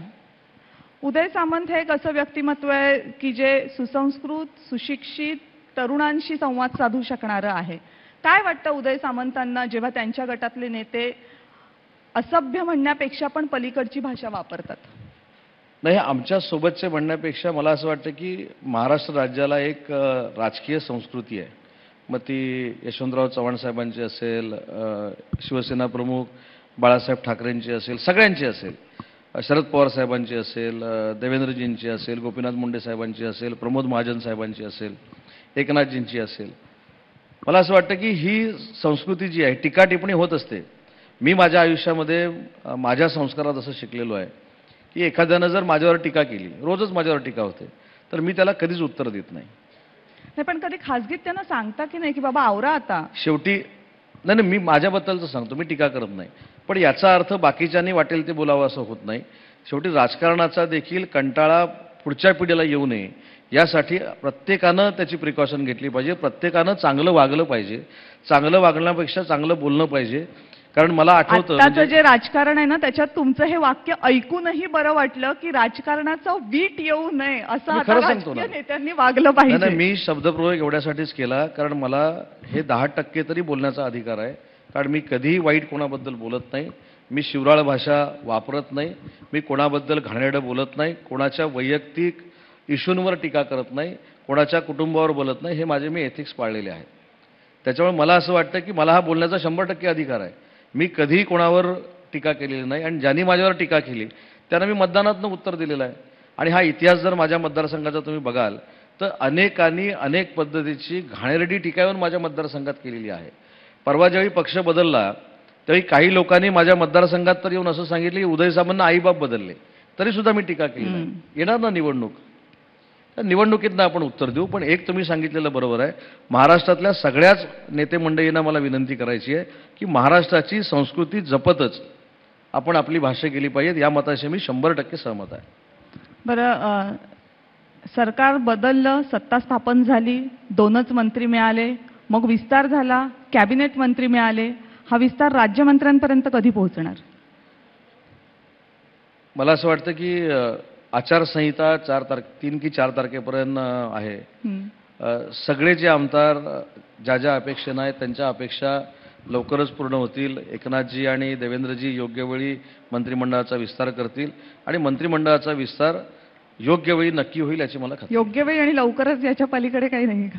उदय सामंत हे एक असं व्यक्तिमत्व आहे की जे सुसंस्कृत, सुशिक्षित तरुणांशी संवाद साधू शकणारं आहे. काय वाटतं उदय सामंतांना जेव्हा त्यांच्या गटातले नेते असभ्य म्हणण्यापेक्षा पण पलीकडची भाषा वापरतात? नाही, आमच्या सोबतचे म्हणण्यापेक्षा मला असं वाटतं की महाराष्ट्र राज्याला एक राजकीय संस्कृती आहे. मग ती यशवंतराव चव्हाण साहेबांची असेल, शिवसेना प्रमुख बाळासाहेब ठाकरेंची असेल, सगळ्यांची असेल, शरद पवार साहेबांची असेल, देवेंद्रजींची असेल, गोपीनाथ मुंडे साहेबांची असेल, प्रमोद महाजन साहेबांची असेल, एकनाथजींची असेल. मला असं वाटतं की ही संस्कृती जी आहे टीका टिप्पणी होत असते. मी माझ्या आयुष्यामध्ये माझ्या संस्कारात असं शिकलेलो आहे की एखाद्यानं जर माझ्यावर टीका केली, रोजच माझ्यावर टीका होते, तर मी त्याला कधीच उत्तर देत नाही. नाही, पण कधी खासगीत त्यांना सांगता की नाही की बाबा आवरा आता? शेवटी नाही, मी माझ्याबद्दलचं सांगतो, मी टीका करत नाही. पण याचा अर्थ बाकीच्यांनी वाटेल ते बोलावं असं होत नाही. शेवटी राजकारणाचा देखील कंटाळा पुढच्या पिढीला येऊ नये यासाठी प्रत्येकानं त्याची प्रिकॉशन घेतली पाहिजे. प्रत्येकानं चांगलं वागलं पाहिजे. चांगलं वागण्यापेक्षा चांगलं बोलणं पाहिजे. कारण मला आठवतं आत्ताचं जे राजकारण आहे ना, त्याच्यात तुमचं हे वाक्य ऐकूनही बरं वाटलं की राजकारणाचा वीट येऊ नये असं मी आता खरं सांगतो राजकीय ना. नेत्यांनी वागलं नाही, पाहिजे. नाही, मी शब्दप्रयोग एवढ्यासाठीच केला कारण मला हे 10% तरी बोलण्याचा अधिकार आहे. कारण मी कधीही वाईट कोणाबद्दल बोलत नाही. मी शिवराळ भाषा वापरत नाही. मी कोणाबद्दल घाणेरडं बोलत नाही. कोणाच्या वैयक्तिक इश्यूंवर टीका करत नाही. कोणाच्या कुटुंबावर बोलत नाही. हे माझे मी एथिक्स पाळलेले आहेत. त्याच्यामुळे मला असं वाटतं की मला हा बोलण्याचा 100% अधिकार आहे. मी कधीही कोणावर टीका केलेली नाही आणि ज्यांनी माझ्यावर टीका केली त्यांना मी मतदानातनं उत्तर दिलेलं आहे. आणि हा इतिहास जर माझ्या मतदारसंघाचा तुम्ही बघाल तर अनेकांनी अनेक पद्धतीची घाणेरडी टीका येऊन माझ्या मतदारसंघात केलेली आहे. परवा ज्यावेळी पक्ष बदलला त्यावेळी काही लोकांनी माझ्या मतदारसंघात तर येऊन असं सांगितलं की उदय सामंतनं आईबाप बदलले, तरीसुद्धा मी टीका केली नाही. येणार ना निवडणूक, त्या निवडणुकीतनं आपण उत्तर देऊ. पण एक तुम्ही सांगितलेलं बरोबर आहे, महाराष्ट्रातल्या सगळ्याच नेते मंडळींना मला विनंती करायची आहे की महाराष्ट्राची संस्कृती जपतच आपण आपली भाषा केली पाहिजे. या मताशी मी 100% सहमत आहे. बरं, सरकार बदललं, सत्ता स्थापन झाली, 2च मंत्री मिळाले, मग विस्तार झाला, कॅबिनेट मंत्री मिळाले. हा विस्तार राज्यमंत्र्यांपर्यंत कधी पोहोचणार? मला असं वाटतं की आचारसंहिता 3 की 4 तारखेपर्यंत आहे. सगळे जे आमदार ज्या ज्या अपेक्षेनं आहेत त्यांच्या अपेक्षा लवकरच पूर्ण होतील. एकनाथजी आणि देवेंद्रजी योग्य वेळी मंत्रिमंडळाचा विस्तार करतील आणि मंत्रिमंडळाचा विस्तार योग्य वेळी नक्की होईल याची मला खात्री. योग्य वेळी आणि लवकरच याच्या पलीकडे काही नाही का?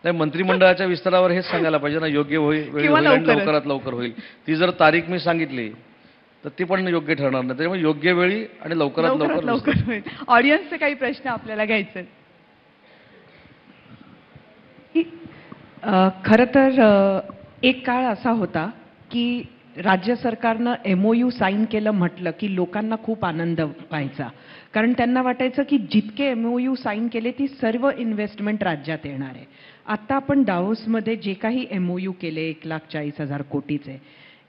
नाही, मंत्रिमंडळाच्या विस्तारावर हेच सांगायला पाहिजे ना, योग्य वेळी किंवा होईल आणि लवकरच. लवकरात लवकर होईल. ती जर तारीख मी सांगितली तर ती पण योग्य ठरणार नाही. त्यामुळे योग्य वेळी आणि लवकरात लवकर लवकर होईल. ऑडियन्सचे काही प्रश्न आपल्याला घ्यायचे. खरं तर एक काळ असा होता की राज्य सरकारनं MOU साईन केलं म्हटलं की लोकांना खूप आनंद व्हायचा. कारण त्यांना वाटायचं की जितके MOU साईन केले ती सर्व इन्व्हेस्टमेंट राज्यात येणार आहे. आता आपण दावोसमध्ये जे काही MOU केले 1,40,000 कोटीचे,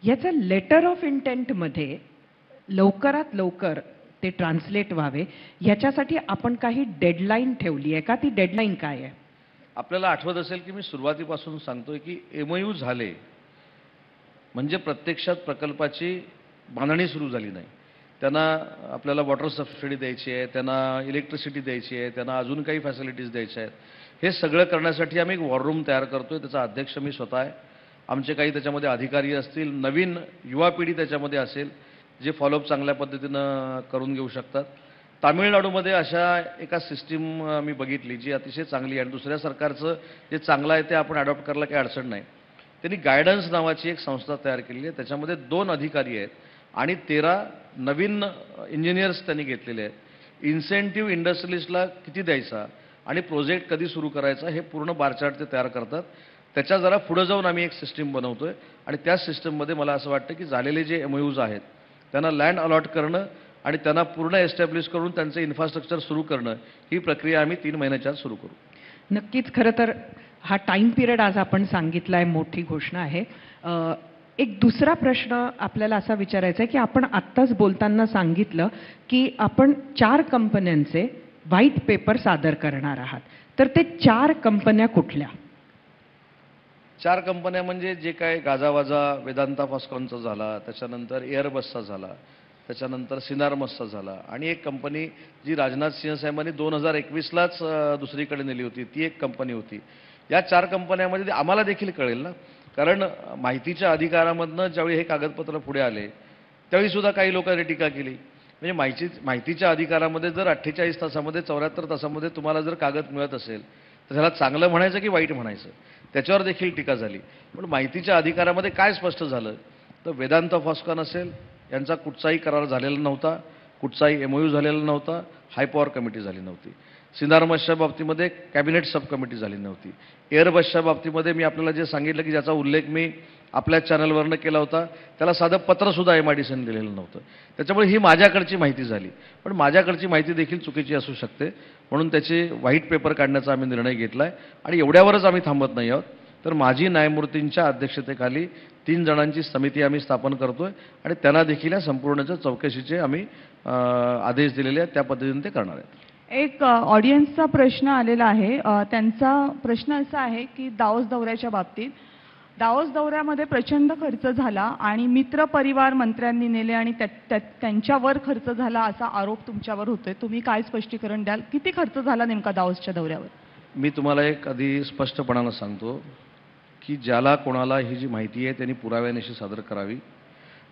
याचं लेटर ऑफ इंटेंटमध्ये लवकरात लवकर ते ट्रान्सलेट व्हावे याच्यासाठी आपण काही डेडलाईन ठेवली आहे का? ती डेडलाईन काय आहे? आपल्याला आठवत असेल की मी सुरुवातीपासून सांगतोय की MOU झाले म्हणजे प्रत्यक्षात प्रकल्पाची बांधणी सुरू झाली नाही. त्यांना आपल्याला वॉटर सबसिडी द्यायची आहे, त्यांना इलेक्ट्रिसिटी द्यायची आहे, त्यांना अजून काही फॅसिलिटीज द्यायच्या आहेत. हे सगळं करण्यासाठी आम्ही एक वॉर रूम तयार करतोय. त्याचा अध्यक्ष मी स्वतः आहे. आमचे काही त्याच्यामध्ये अधिकारी असतील, नवीन युवा पिढी त्याच्यामध्ये असेल जे फॉलोअप चांगल्या पद्धतीनं करून घेऊ शकतात. तामिळनाडूमध्ये अशा एका सिस्टीम मी बघितली जी अतिशय चांगली आहे आणि दुसऱ्या सरकारचं जे चांगलं आहे ते आपण अडॉप्ट करायला काही अडचण नाही. त्यांनी गायडन्स नावाची एक संस्था तयार केलेली आहे. त्याच्यामध्ये 2 अधिकारी आहेत आणि 13 नवीन इंजिनियर्स त्यांनी घेतलेले आहेत. इन्सेंटिव्ह इंडस्ट्रियलिस्टला किती द्यायचा आणि प्रोजेक्ट कधी सुरू करायचा हे पूर्ण बारचार्ट ते तयार करतात. त्याच्या जरा पुढे जाऊन आम्ही एक सिस्टीम बनवतोय आणि त्या सिस्टीममध्ये मला असं वाटतं की झालेले जे MOUs आहेत त्यांना लँड अलॉट करणं आणि त्यांना पूर्ण एस्टॅब्लिश करून त्यांचं इन्फ्रास्ट्रक्चर सुरू करणं ही प्रक्रिया आम्ही 3 महिन्याच्या आत सुरू करू. नक्कीच. खरं तर हा टाईम पिरियड आज आपण सांगितला आहे, मोठी घोषणा आहे. एक दुसरा प्रश्न आपल्याला असा विचारायचा आहे की आपण आत्ताच बोलताना सांगितलं की आपण 4 कंपन्यांचे व्हाईट पेपर सादर करणार आहात. तर ते 4 कंपन्या कुठल्या? 4 कंपन्या म्हणजे जे काय गाजावाजा वेदांता फॉस्कॉनचा झाला, त्याच्यानंतर एअरबसचा झाला, त्याच्यानंतर सिनार्मसचा झाला आणि एक कंपनी जी राजनाथ सिंह साहेबांनी 2021लाच दुसरीकडे नेली होती, ती एक कंपनी होती. या 4 कंपन्यामध्ये आम्हाला देखील कळेल ना, कारण माहितीच्या अधिकारामधनं ज्यावेळी हे कागदपत्र पुढे आले त्यावेळी सुद्धा काही लोकांनी टीका केली. म्हणजे माहितीच्या अधिकारामध्ये जर 48 तासामध्ये 74 तासामध्ये तुम्हाला जर कागद मिळत असेल तर त्याला चांगलं म्हणायचं की वाईट म्हणायचं, त्याच्यावर देखील टीका झाली. पण माहितीच्या अधिकारामध्ये काय स्पष्ट झालं तर वेदांत फॉस्कॉन असेल यांचा कुठचाही करार झालेला नव्हता, कुठचाही MOU झालेला नव्हता, हाय पॉवर कमिटी झाली नव्हती. सिनार्मसच्या बाबतीमध्ये कॅबिनेट सब कमिटी झाली नव्हती. एअरबसच्या बाबतीमध्ये मी आपल्याला जे सांगितलं की ज्याचा उल्लेख मी आपल्या चॅनलवरनं केला होता त्याला साधं पत्रसुद्धा MIDCने दिलेलं नव्हतं. त्याच्यामुळे ही माझ्याकडची माहिती झाली. पण माझ्याकडची माहिती देखील चुकीची असू शकते, म्हणून त्याचे व्हाईट पेपर काढण्याचा आम्ही निर्णय घेतला आहे. आणि एवढ्यावरच आम्ही थांबत नाही आहोत, तर माजी न्यायमूर्तींच्या अध्यक्षतेखाली 3 जणांची समिती आम्ही स्थापन करतोय आणि त्यांना देखील या संपूर्णच्या चौकशीचे आम्ही आदेश दिलेले आहेत, त्या पद्धतीने ते करणार आहेत. एक ऑडियन्सचा प्रश्न आलेला आहे. त्यांचा प्रश्न असा आहे की दाओस दौऱ्याच्या बाबतीत, दाओस दौऱ्यामध्ये प्रचंड खर्च झाला आणि मित्र परिवार मंत्र्यांनी नेले आणि त्यांच्यावर खर्च झाला असा आरोप तुमच्यावर होतोय. तुम्ही काय स्पष्टीकरण द्याल? किती खर्च झाला नेमका दाओसच्या दौऱ्यावर? मी तुम्हाला एक आधी स्पष्टपणानं सांगतो की ज्याला कोणाला ही जी माहिती आहे त्यांनी पुराव्यानिशी सादर करावी.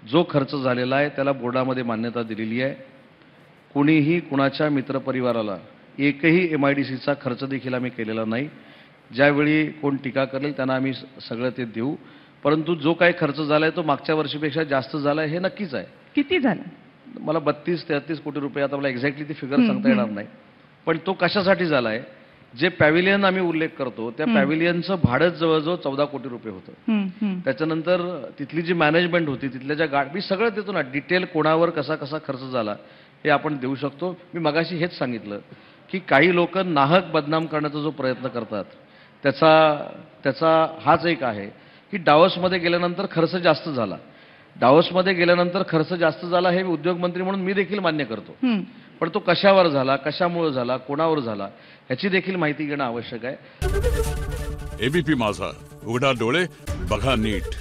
जो खर्च झालेला आहे त्याला बोर्डामध्ये मान्यता दिलेली आहे. कोणीही कुणाच्या मित्रपरिवाराला एकही MIDCचा खर्च देखील आम्ही केलेला नाही. ज्यावेळी कोण टीका करेल त्यांना आम्ही सगळं ते देऊ. परंतु जो काही खर्च झाला आहे तो मागच्या वर्षीपेक्षा जास्त झाला आहे हे नक्कीच आहे. किती झाला? मला 32-33 कोटी रुपये, आता मला एक्झॅक्टली ती फिगर सांगता येणार नाही. पण तो कशासाठी झाला आहे? जे पॅव्हिलियन आम्ही उल्लेख करतो त्या पॅव्हिलियनचं भाडंच जवळजवळ 14 कोटी रुपये होतं. त्याच्यानंतर तिथली जी मॅनेजमेंट होती, तिथल्या ज्या मी सगळं देतो ना, डिटेल कोणावर कसा कसा खर्च झाला हे आपण देऊ शकतो. मी मगाशी हेच सांगितलं की काही लोक नाहक बदनाम करण्याचा जो प्रयत्न करतात त्याचा हाच एक आहे की डावोसमध्ये गेल्यानंतर खर्च जास्त झाला. डावोसमध्ये गेल्यानंतर खर्च जास्त झाला हे उद्योगमंत्री म्हणून मी देखील मान्य करतो. पण तो कशावर झाला, कशामुळे झाला, कोणावर झाला ह्याची देखील माहिती घेणं आवश्यक आहे. ABP माझा, उघडा डोळे बघा नीट.